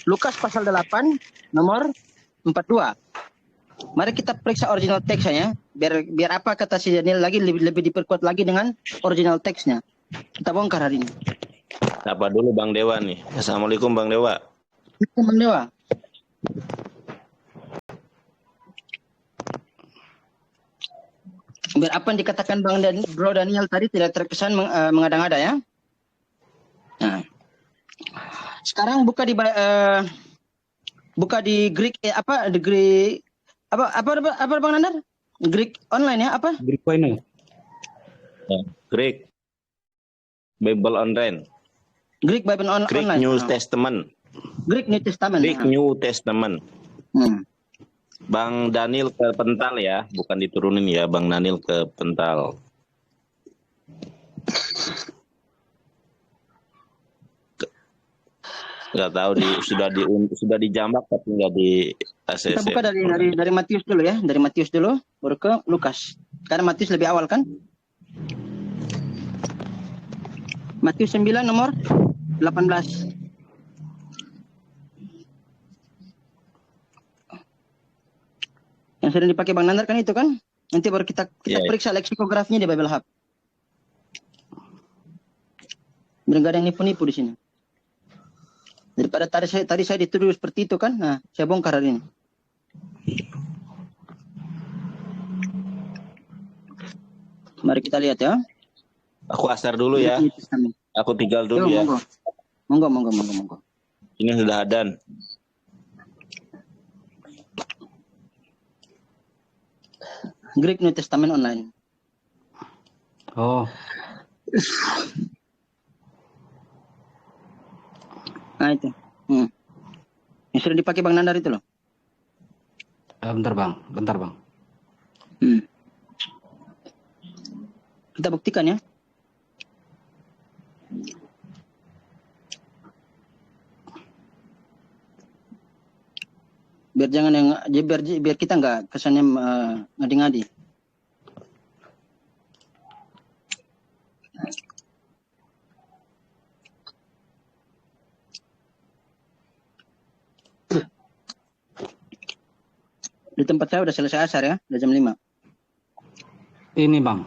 Lukas pasal 8 nomor 42. Mari kita periksa original teksnya, biar apa kata si Daniel lagi lebih diperkuat lagi dengan original teksnya. Kita bongkar hari ini. Apa dulu Bang Dewa nih? Assalamualaikum Bang Dewa. Bang Dewa. Biar apa yang dikatakan Bro Daniel tadi tidak terkesan mengada-ngada ya. Nah, sekarang buka di Greek apa Bang Nandar? Greek online ya apa? Greek Koine. Greek Bible Online. Greek Bible online. Greek New Testament. Greek New Testament. Greek New Testament. Bang Daniel ke pental ya, bukan diturunin ya, Bang Daniel ke pental. Nggak tahu sudah dijambak tapi nggak di ACC. Kita buka dari Matius dulu ya, dari Matius dulu baru ke Lukas. Karena Matius lebih awal kan? Matius 9 nomor 18. Yang sering dipakai Bang Nandar kan itu kan? Nanti baru kita periksa leksikografinya di Bible Hub. Biar nggak ada yang nipu-nipu di sini. Daripada tadi saya dituduh seperti itu kan, nah saya bongkar hari ini. Mari kita lihat ya. Aku asar dulu Greek ya. New Testament. Aku tinggal Yo, dulu ya. monggo. Ini sudah adan. Greek New Testament online. Oh, Nah itu. Yang sudah dipakai Bang Nandar itu loh. bentar bang. Kita buktikan ya. Biar jangan yang biar kita nggak kesannya ngadi-ngadi. Di tempat saya udah selesai asar ya, udah jam 5. Ini bang.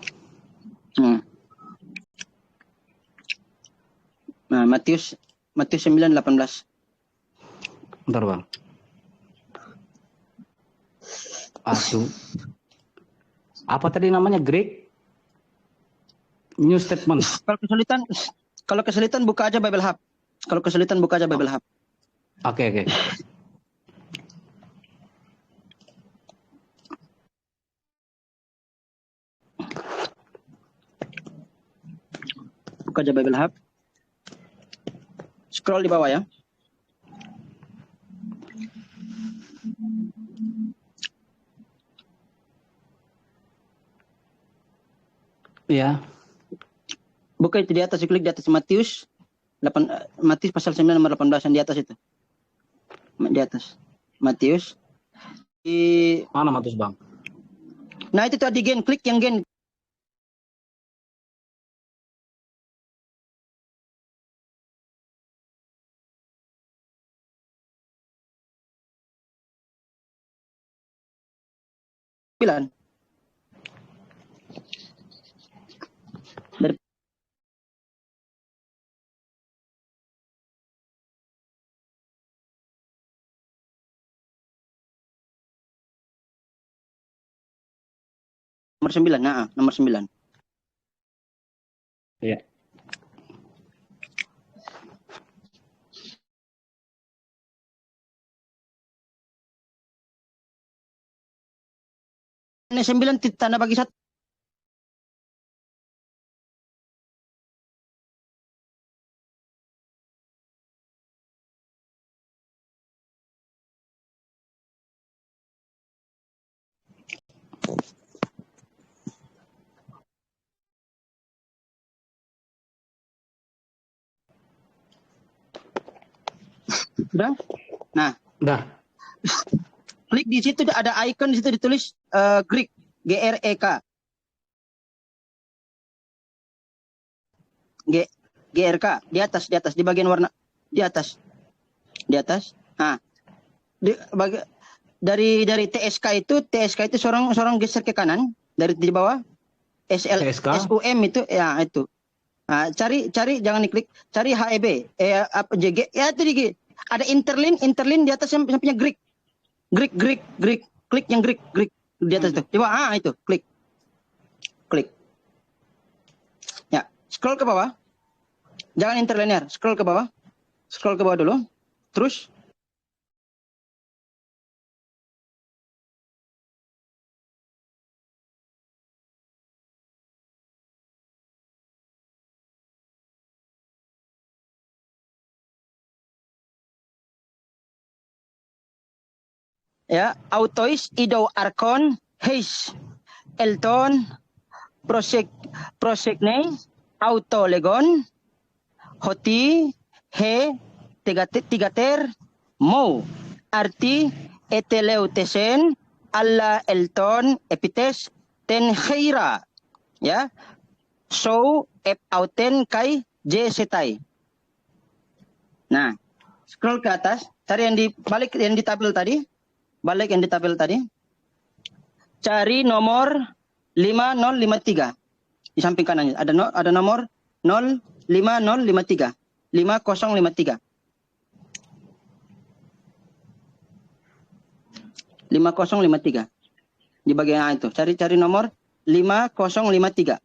Nah, Matius 9:18. Bentar bang. Aduh. Apa tadi namanya Greek New Statement? Kalau kesulitan buka aja Bible Hub. Oke. Buka aja Bible Hub. Scroll di bawah ya. Iya. Buka itu di atas, klik di atas Matius pasal 9 nomor 18 yang di atas itu. Di atas. Matius. Mana Matius bang? Nah itu tadi gen, klik yang gen. Dari nomor 9, nomor 9. Iya. Ini 9 tanda bagi 1. Udah? Nah, Udah. klik di situ ada icon di situ ditulis Greek, GREK. GRK di atas di bagian warna di atas. Nah, dari TSK itu sorong geser ke kanan dari di bawah TSK? SUM itu ya itu. Nah, cari jangan diklik, cari HEB JG ya itu ada interlin di atas sampingnya Greek, klik yang Greek di atas itu di bawah itu klik ya, scroll ke bawah, jangan interlinear, scroll ke bawah dulu, terus ya, autois ido arkon heis elton prosekne autolegon hoti he tigater mo arti eteleutesen alla elton epites ten heira ya so ep auten kai je setai. Nah, scroll ke atas, cari yang di tabel tadi. Balik yang di tabel tadi. Cari nomor 5053. Di samping kanannya ada nomor 05053. 5053. 5053. Di bagian itu. Cari nomor 5053.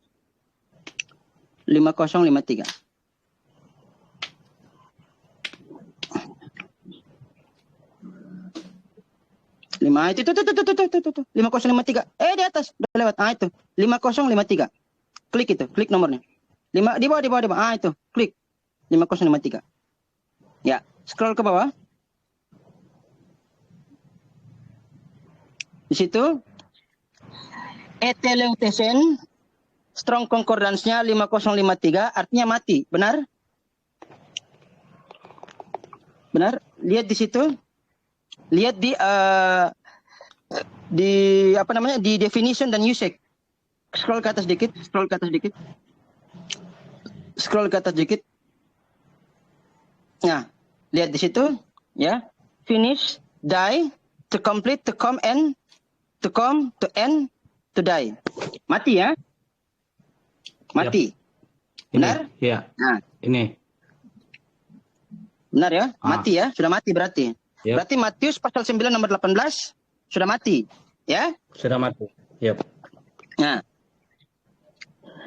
5053. Itu 5053. Di atas udah lewat. Itu 5053. Klik itu, klik nomornya. Di bawah. Itu, klik 5053. Ya, scroll ke bawah. Di situ Eteleuthesen strong concordance-nya 5053 artinya mati, benar? Benar? Lihat di situ. Lihat di apa namanya? Di definition dan usage. Scroll ke atas dikit. Nah, lihat di situ, ya. Finish, die, to complete, to come, end, to come, to end, to die. Mati ya? Mati. Benar? Iya. Nah, Ini. benar ya? Mati ya? Sudah mati berarti. Yep. Berarti Matius pasal 9 nomor 18 sudah mati, ya? Sudah mati. Yep. Nah,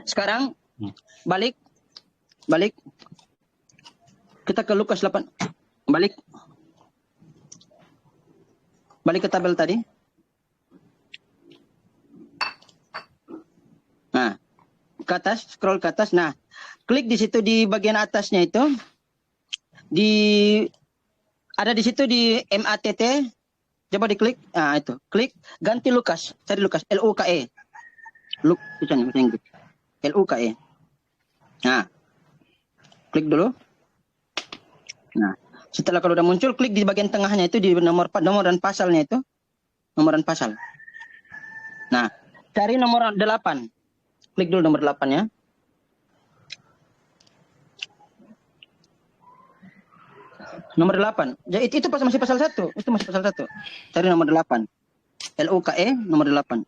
sekarang balik kita ke Lukas 8. Balik ke tabel tadi. Nah, ke atas, scroll ke atas. Nah, klik di situ di bagian atasnya itu. Ada di situ di MATT. Coba diklik. Nah, itu. Klik ganti Lukas. Cari Lukas. LUKE. Bahasa Inggris. LUKE. Nah, klik dulu. Nah, setelah kalau udah muncul, klik di bagian tengahnya itu di nomor dan pasalnya itu. Nomor dan pasal. Nah, cari nomor 8. Klik dulu nomor 8 ya. Nomor 8. Jadi itu masih pasal 1. Itu masih pasal 1. Cari nomor 8. LUKE nomor 8.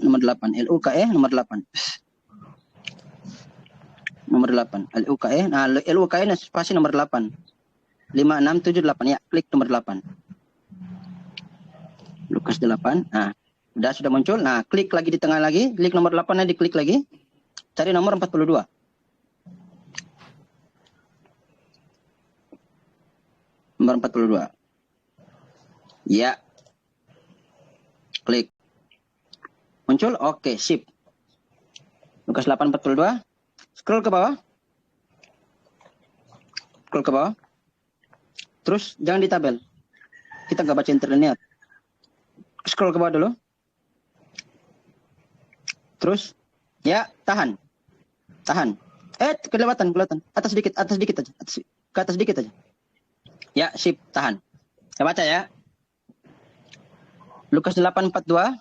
Nomor 8. LUKE nomor 8. Nomor 8. LUKE. Nah, LUKE spasi nomor 8. 5678 ya, klik nomor 8. Lukas 8. Nah, sudah muncul. Nah, klik lagi di tengah lagi, klik nomor 8-nya diklik lagi. Cari nomor 42. Nomor 42. Ya. Klik. Muncul? Oke, sip. Lukas 8:42. Scroll ke bawah. Terus jangan di tabel. Kita nggak baca interlinear. Scroll ke bawah dulu. Terus, ya, tahan. Kelewatan. Atas dikit aja. Ke atas dikit aja. Ya, sip, tahan. Saya baca ya. Lukas 8:42.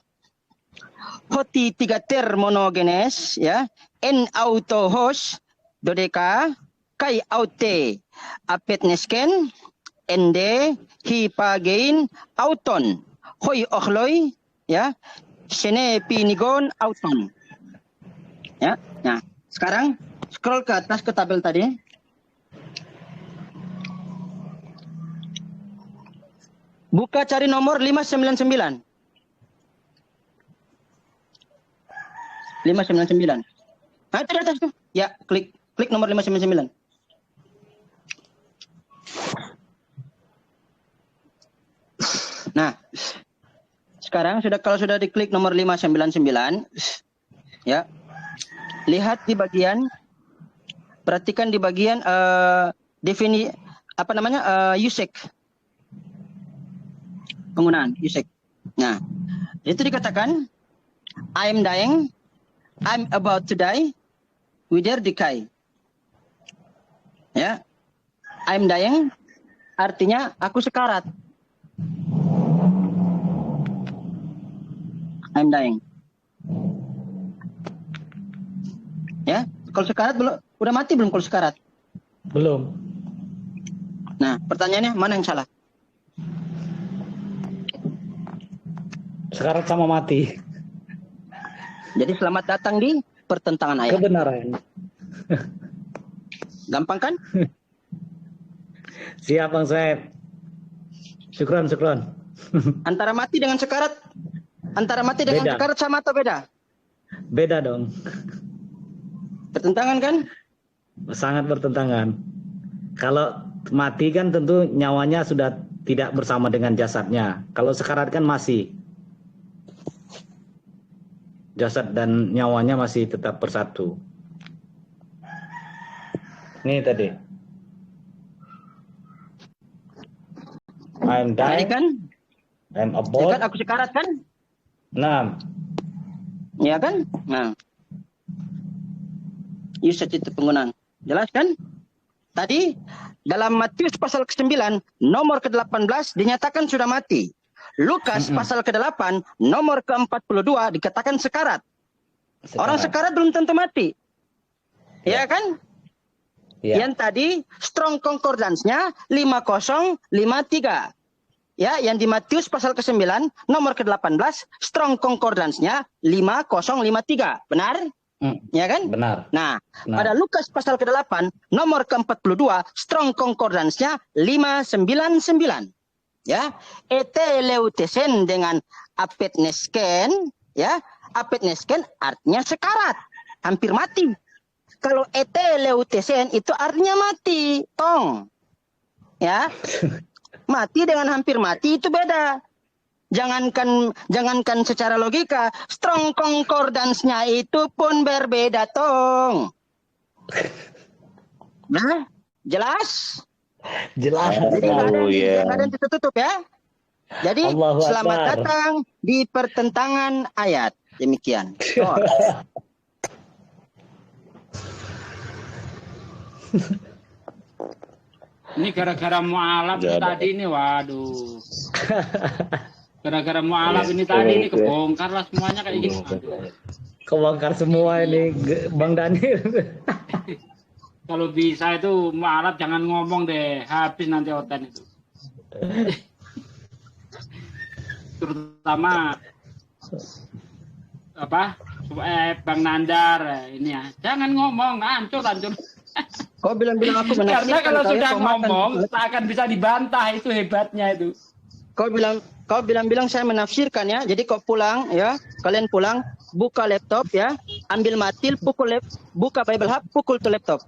Hoti tiga ter monogenes, ya. En autohos dodeka kai aute apetnesken ende hipagein auton hoi ochloi, ya. Sene pinigon auton. Ya. Nah, sekarang scroll ke atas ke tabel tadi. Buka cari nomor 599. 599. Nah, itu di atas tuh. Ya, klik nomor 599. Nah, sekarang kalau sudah diklik nomor 599, ya. Lihat di bagian, perhatikan di bagian usage. Penggunaan usage. Nah, itu dikatakan I'm dying, I'm about to die, wither decay. Ya, I'm dying artinya aku sekarat. I'm dying. Ya, kalau sekarat belum, udah mati belum kalau sekarat? Belum. Nah, pertanyaannya mana yang salah? Sekarat sama mati. Jadi selamat datang di pertentangan ayat. Kebenaran. Gampang kan? Siap Bang Soeb. Syukron. Antara mati dengan sekarat, Antara mati dengan Beda. sekarat sama atau beda? Beda dong. Bertentangan kan? Sangat bertentangan. Kalau mati kan tentu nyawanya sudah tidak bersama dengan jasadnya. Kalau sekarat kan masih. Jasad dan nyawanya masih tetap bersatu. Ini tadi. I'm Tadi dying, kan? I'm Ya about. kan aku sekarat kan? Nah, Ya kan? Nah. Usage itu penggunaan. Jelas kan? Tadi dalam Matius pasal ke-9 nomor ke-18 dinyatakan sudah mati. Lukas pasal ke-8 nomor ke-42 dikatakan sekarat. Orang sekarat belum tentu mati. Ya kan? ya. Yang tadi strong concordance-nya 5053. Ya, yang di Matius pasal ke-9 nomor ke-18 strong concordance-nya 5053. Benar? Ya kan? Benar. Nah, Nah. pada Lukas pasal ke-8 nomor ke-42 strong concordance-nya 599. Ya, eteleutesen dengan apetnesken, ya. Apetnesken artinya sekarat, hampir mati. Kalau eteleutesen itu artinya mati, tong. Ya. Mati dengan hampir mati itu beda. Jangankan secara logika, strong concordance-nya itu pun berbeda, tong. Nah, jelas? Jelas. Jadi nggak ada, Oh, ya. nggak ada yang tertutup ya. Jadi Allahu selamat Akbar. datang di pertentangan ayat. Demikian. Oh. Ini gara-gara mualaf Nggak ada. tadi ini, waduh. Gara-gara mualaf ini tadi ini kebongkar lah semuanya kayak gini. Aduh. Kebongkar semua ini Bang Daniel. Kalau bisa itu mualaf jangan ngomong deh, habis nanti oten itu. Terutama apa? Bang Nandar ini ya. Jangan ngomong, hancur. Kau bilang-bilang aku Karena menafsirkan kalau kau ya, sudah kau makan. ngomong, tak akan bisa dibantah, itu hebatnya itu. Kau bilang saya menafsirkan ya. Jadi kau pulang ya, kalian pulang, buka laptop ya, ambil matil, buka Bible Hub, pukul tuh laptop.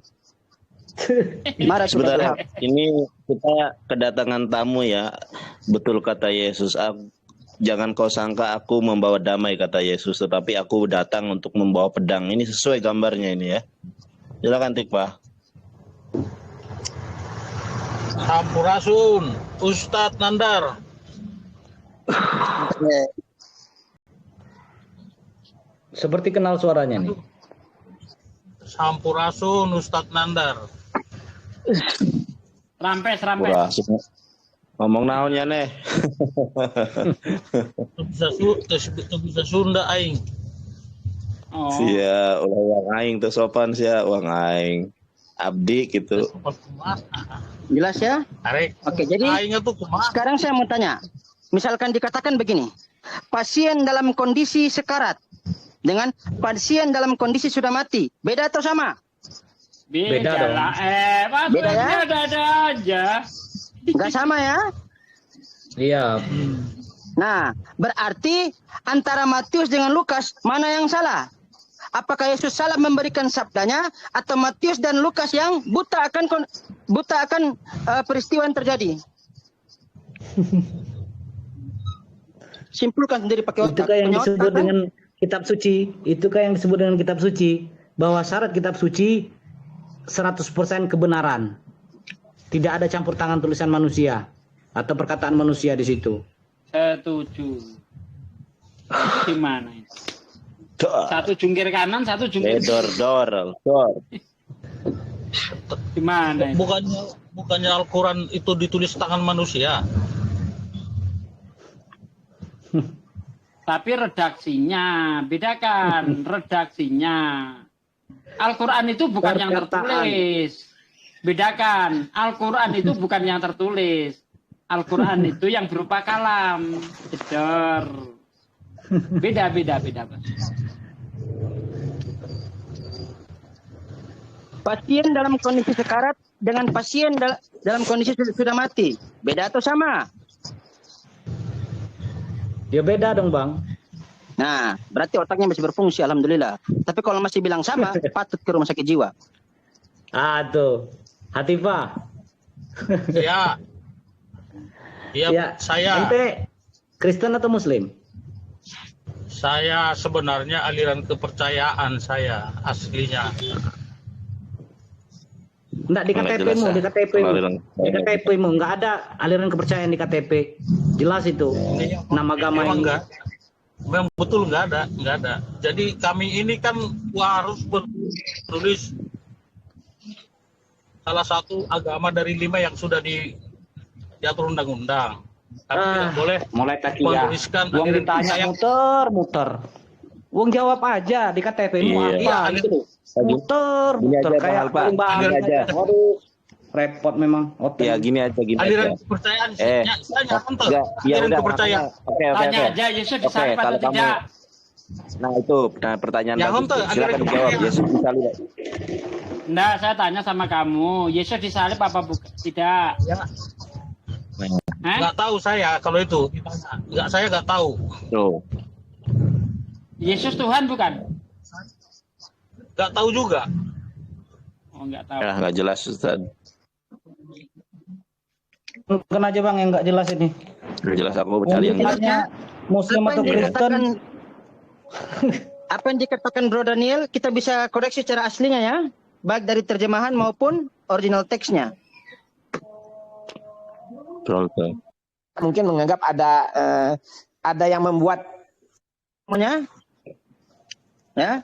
Marah tuh Sebentar Bible ya, Hub. ini kita kedatangan tamu ya. Betul kata Yesus, jangan kau sangka aku membawa damai kata Yesus, tetapi aku datang untuk membawa pedang. Ini sesuai gambarnya ini ya. Silakan Tikva. Sampurasun, Ustadz Nandar. Seperti kenal suaranya nih. Sampurasun, Ustadz Nandar. Rampes. Wah, ngomong naonnya neh. Bisa Sunda aing. Oh. Sia ulah uang aing teu sopan sia uang aing. Abdi gitu. Jelas ya? Arek. Oke, jadi Aingnya tuh kumaha? sekarang saya mau tanya. Misalkan dikatakan begini, pasien dalam kondisi sekarat dengan pasien dalam kondisi sudah mati, beda atau sama? Beda Beda dong. lah. Beda ya? Ada aja. Enggak sama ya? Iya. Nah, berarti antara Matius dengan Lukas, mana yang salah? Apakah Yesus salah memberikan sabdanya atau Matius dan Lukas yang buta akan peristiwa yang terjadi? Simpulkan sendiri pakai otak. Itukah yang Punya disebut otak, kan? dengan kitab suci? Itukah yang disebut dengan kitab suci? Bahwa syarat kitab suci 100% kebenaran. Tidak ada campur tangan tulisan manusia atau perkataan manusia di situ. Setuju. Gimana ini? Satu jungkir kanan, satu jungkir Dor. gimana ini? Bukannya Al-Quran itu ditulis tangan manusia. Tapi redaksinya, bedakan redaksinya. Al-Quran itu bukan yang tertulis. Bedakan, Al-Quran itu bukan yang tertulis. Al-Quran itu yang berupa kalam. Jedor. Beda. Pasien dalam kondisi sekarat dengan pasien dalam kondisi sudah mati, beda atau sama? Ya beda dong Bang. Nah, berarti otaknya masih berfungsi, alhamdulillah. Tapi kalau masih bilang sama, patut ke rumah sakit jiwa. Tuh. Hatifah. Ya, ya, Ya, saya ente Kristen atau Muslim? saya sebenarnya aliran kepercayaan saya aslinya. Enggak di Nggak KTP-mu, jelas, di ah. KTP-mu. Aliran- Di KTP-mu enggak ada aliran kepercayaan di KTP. Jelas itu. Nama agama Memang ini. enggak. Memang betul enggak ada. Jadi kami ini kan harus menulis salah satu agama dari 5 yang sudah diatur undang-undang. Kami tidak boleh Mulai tadi ya. menuliskan Wong aliran ditanya kepercayaan. muter-muter. Wong jawab aja di KTP-mu Iya. apa gitu loh. Muter, Gini muter aja, Bang kayak Alfa. paling bahaya Gini aja. Waduh, repot memang. Otak. Ya gini aja. Aliran kepercayaan saya nyaman tuh. Enggak, ya Aliran udah. kepercayaan. Oke. Tanya aja Yesus Oke, disalib kalau atau kamu tidak? Nah itu pertanyaan Ya, bagus. Om, tuh, Silakan aliran dijawab. kepercayaan. Yesus disalib. Enggak, saya tanya sama kamu. Yesus disalib apa bukan? Tidak. Ya, Hah? nggak tahu saya kalau itu. Saya nggak tahu. Tuh. Yesus Tuhan bukan? Nggak tahu juga. Oh, enggak tahu. Ya nggak jelas Ustaz. Bukan aja Bang yang nggak jelas ini. Nggak jelas aku Wong cari yang jelas. ditanya Muslim Apa atau yang Kristen? dikatakan apa yang dikatakan Bro Daniel kita bisa koreksi secara aslinya ya, baik dari terjemahan maupun original teksnya. Betul. Mungkin menganggap ada yang membuat Semuanya, ya.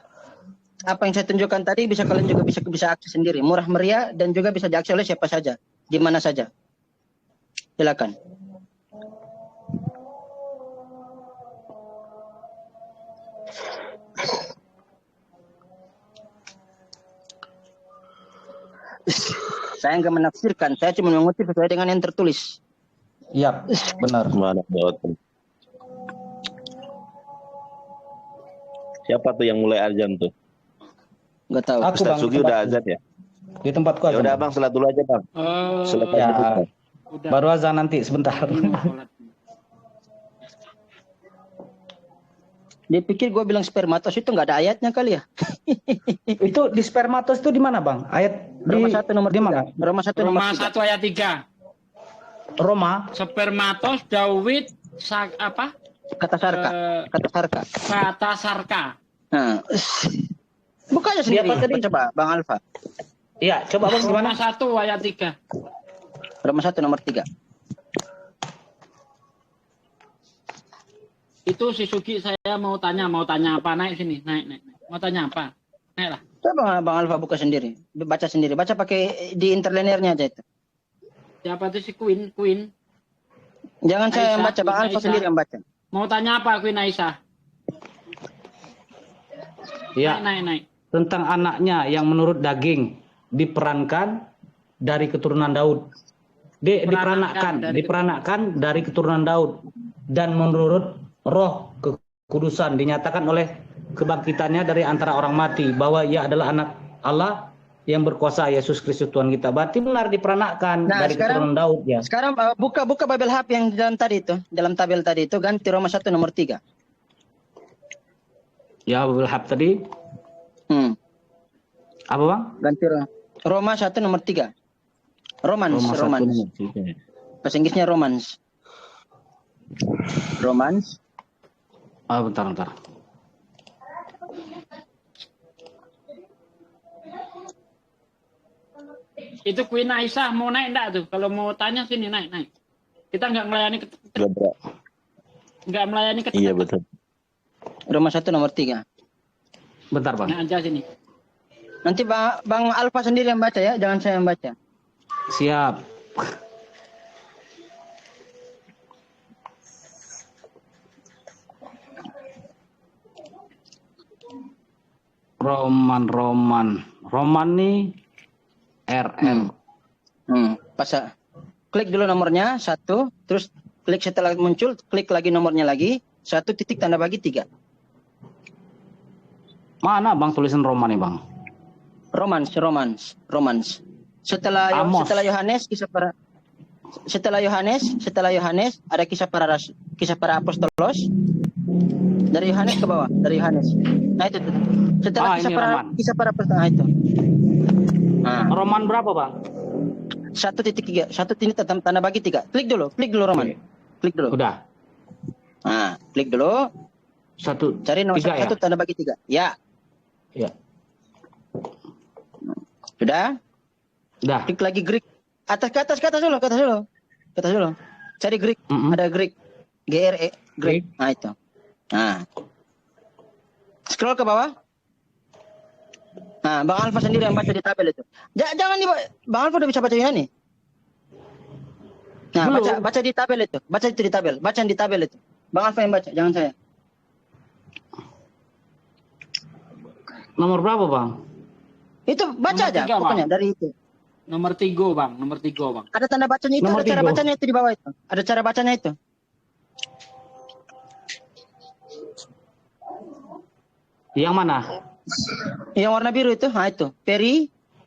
Apa yang saya tunjukkan tadi bisa kalian juga bisa akses sendiri, murah meriah dan juga bisa diakses oleh siapa saja, di mana saja. Silakan. Saya nggak menafsirkan, saya cuma mengutip sesuai dengan yang tertulis. Iya, benar. Mana betul. Siapa tuh yang mulai azan tuh? Nggak tahu. Aku Ustaz Bang, Sugi di udah tempatku. azan ya? Di tempatku Ya azan. udah Bang, salat dulu aja Bang. Oh, Salat Ya. aja. udah. Baru azan nanti sebentar. Dia pikir gue bilang spermatos itu nggak ada ayatnya kali ya. Itu di spermatos itu di mana Bang? Ayat Roma di 1 nomor di 3. mana? Roma 1 nomor Roma 3. 1 ayat 3. Roma. Spermatos Daud apa? Kata sarka. Kata sarka. Kata sarka. Nah. Buka aja sendiri. Siapa tadi? Coba Bang Alfa. Iya, coba Bang Roma gimana? 1 ayat 3. Roma 1 nomor 3. Itu si Sugi saya mau tanya apa? Naik sini, naik. Mau tanya apa? Naiklah. Coba Bang Alfa buka sendiri. Baca sendiri. Baca pakai di interlinernya aja itu. Siapa itu si Queen? Jangan saya yang Aisyah, baca, Bang Alfa Aisyah. sendiri yang baca. Mau tanya apa Queen Aisyah? Iya, Naik. tentang anaknya yang menurut daging diperankan dari keturunan Daud. Diperanakkan dari keturunan Daud dan menurut Roh Kekudusan dinyatakan oleh kebangkitannya dari antara orang mati bahwa ia adalah anak Allah yang berkuasa, Yesus Kristus Tuhan kita. Berarti benar diperanakkan Nah, dari sekarang- keturunan Daud ya. Sekarang buka Babel Hub yang dalam tabel tadi itu ganti Roma 1 nomor 3. Ya, Babel Hub tadi apa Bang? Ganti Roma 1 nomor 3. Romans. Roma 1 nomor 3. Bahasa Inggrisnya Romans. Bentar. Itu Queen Aisyah mau naik enggak tuh? Kalau mau tanya sini naik. Kita nggak melayani Iya betul. Roma 1 nomor 3. Bentar Bang. Naik aja sini. Nanti Bang Alfa sendiri yang baca ya, jangan saya yang baca. Siap. Roman nih RN. Klik dulu nomornya 1, terus klik setelah muncul, klik lagi nomornya lagi, 1 titik tanda bagi 3. Mana Bang tulisan Roman nih Bang? Romans. Setelah Amos. Yohanes setelah Yohanes ada kisah para apostolos, Dari Yohanes ke bawah, dari Yohanes. Nah itu tuh. Setelah ini Roman. kisah para pertengah itu. Nah, Roman berapa, Bang? 1.3, satu ini tanda bagi 3. Klik dulu Roman. Klik dulu. Udah. Nah, klik dulu. Cari nomor 3 1 tanda bagi 3. Ya. Ya. Sudah? Udah. Klik lagi Greek. Ke atas dulu. Cari Greek. Ada Greek. GRE. Greek. Nah itu. Nah. Scroll ke bawah. Nah, Bang Alfa sendiri yang baca di tabel itu. Jangan nih, Bang Alfa udah bisa baca Yunani. Nah, baca di tabel itu. Baca itu di tabel. Bacaan di tabel itu. Bang Alfa yang baca, jangan saya. Nomor berapa, Bang? Itu baca Nomor aja 3, pokoknya Bang. dari itu. Nomor 3, Bang. Nomor 3, Bang. Ada tanda bacanya itu, Nomor ada cara 3. bacanya itu di bawah itu. Ada cara bacanya itu. Yang mana? Yang warna biru itu, nah itu.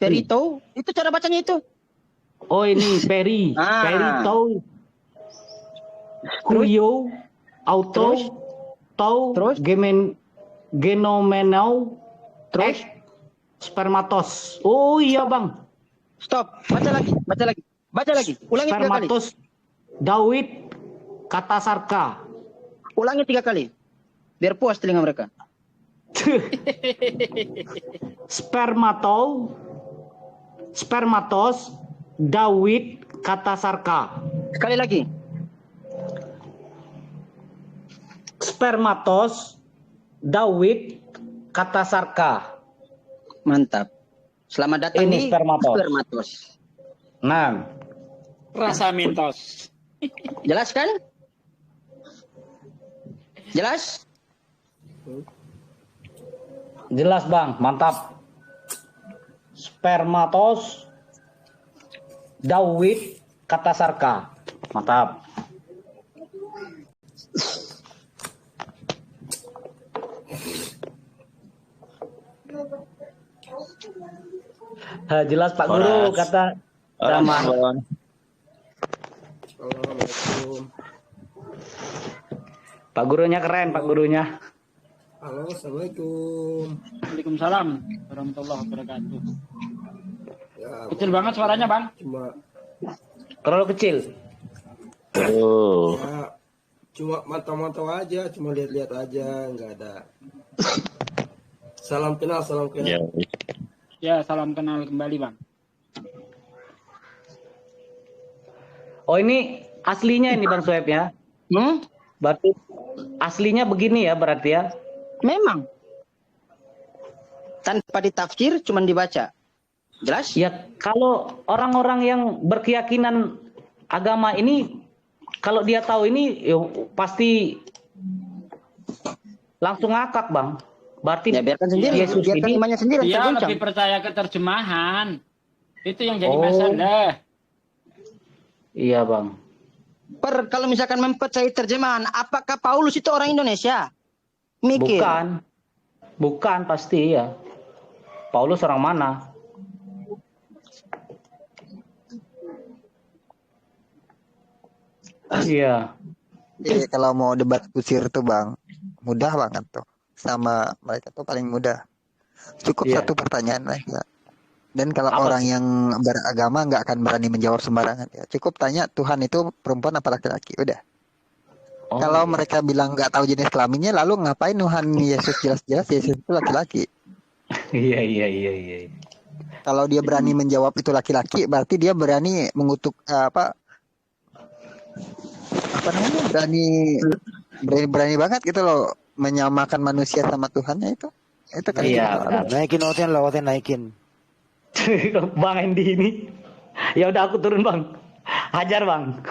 Perito, itu cara bacanya itu. Oh, ini Peri. Ah. Perito. Kuyo. Auto. Tau. Terus? Genomenau. Terus? Spermatos. Oh iya, Bang. Stop, baca lagi. Ulangi 3 kali. Spermatos. Daud. Kata Sarka. Ulangi 3 kali. Biar puas telinga mereka. Spermatos. Daud. Kata Sarka. Sekali lagi. Spermatos. Daud. Kata Sarka. Mantap. Selamat datang Ini di spermatos. Nah, Rasa Mentos. jelas kan? Jelas? jelas, Bang. Mantap. Spermatos. Daud. Kata Sarka. Mantap. Jelas Pak Guru, kata Rama. Assalamualaikum. Pak gurunya keren, Pak gurunya. Halo, assalamualaikum. Waalaikumsalam warahmatullahi wabarakatuh. Ya, Kecil banget suaranya, Bang. cuma Terlalu kecil. Oh. ya, cuma mantau-mantau aja, cuma lihat-lihat aja, nggak ada. Salam kenal, salam kenal. Ya. Ya, salam kenal kembali, Bang. Oh, ini aslinya ini Bang Soeb ya. Berarti aslinya begini ya berarti ya. Memang. Tanpa ditafsir, cuma dibaca. Jelas? Ya, kalau orang-orang yang berkeyakinan agama ini, kalau dia tahu ini, ya, pasti langsung ngakak, Bang. Berarti Ya biarkan sendiri, Yesus biarkan ini, imannya sendiri. Dia terguncang. lebih percaya ke terjemahan. Itu yang jadi Oh. masalah. Iya, Bang. Kalau misalkan mempercayai terjemahan, apakah Paulus itu orang Indonesia? Mikir. Bukan pasti ya. Paulus orang mana? Iya. Jadi kalau mau debat kusir tuh Bang, mudah banget tuh. Sama mereka tuh paling mudah. Cukup Iya. satu pertanyaan mereka. Dan kalau Apa orang sih? yang beragama nggak akan berani menjawab sembarangan ya. Cukup tanya Tuhan itu perempuan apa laki-laki, udah. Oh, Kalau iya. mereka bilang nggak tahu jenis kelaminnya, lalu ngapain Tuhan Yesus jelas-jelas Yesus itu laki-laki? Iya. Kalau dia berani menjawab itu laki-laki, berarti dia berani mengutuk apa namanya? Berani banget gitu loh menyamakan manusia sama Tuhannya itu. Itu kan. Iya, benar. Naikin. Bang Endi ini. Ya udah aku turun, Bang. Hajar, Bang.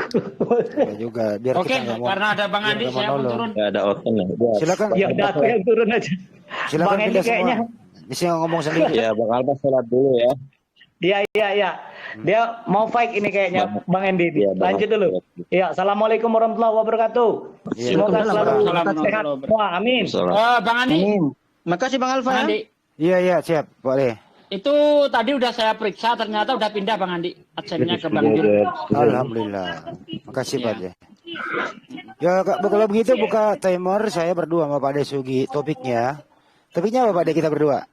Ya juga biar Oke, kita nggak mau. karena ada Bang Andi, nggak saya mau pun nolong. turun. Nggak ada open ya. Silakan. Ya udah aku yang turun aja. Silakan Bang Endi pindah kayaknya. semua. Di sini ngomong sendiri. Ya, Bang Alba sholat dulu ya. Iya. Dia mau fight ini kayaknya, Bang Endi. Iya, Bang. Lanjut dulu. Iya, assalamualaikum warahmatullahi wabarakatuh. Iya. Semoga selalu Waalaikumsalam sehat warahmatullahi semua. Amin. Bang Andi, Amin. Makasih Bang Alfa. Bang ya. Andi, Iya, siap. Boleh. itu tadi udah saya periksa, ternyata udah pindah Bang Andi. Adsennya ke Bang Jul. Alhamdulillah. Makasih Iya. Pak. Ya kalau begitu buka timer saya berdua sama Pak Desugi topiknya. Topiknya apa Pak De kita berdua?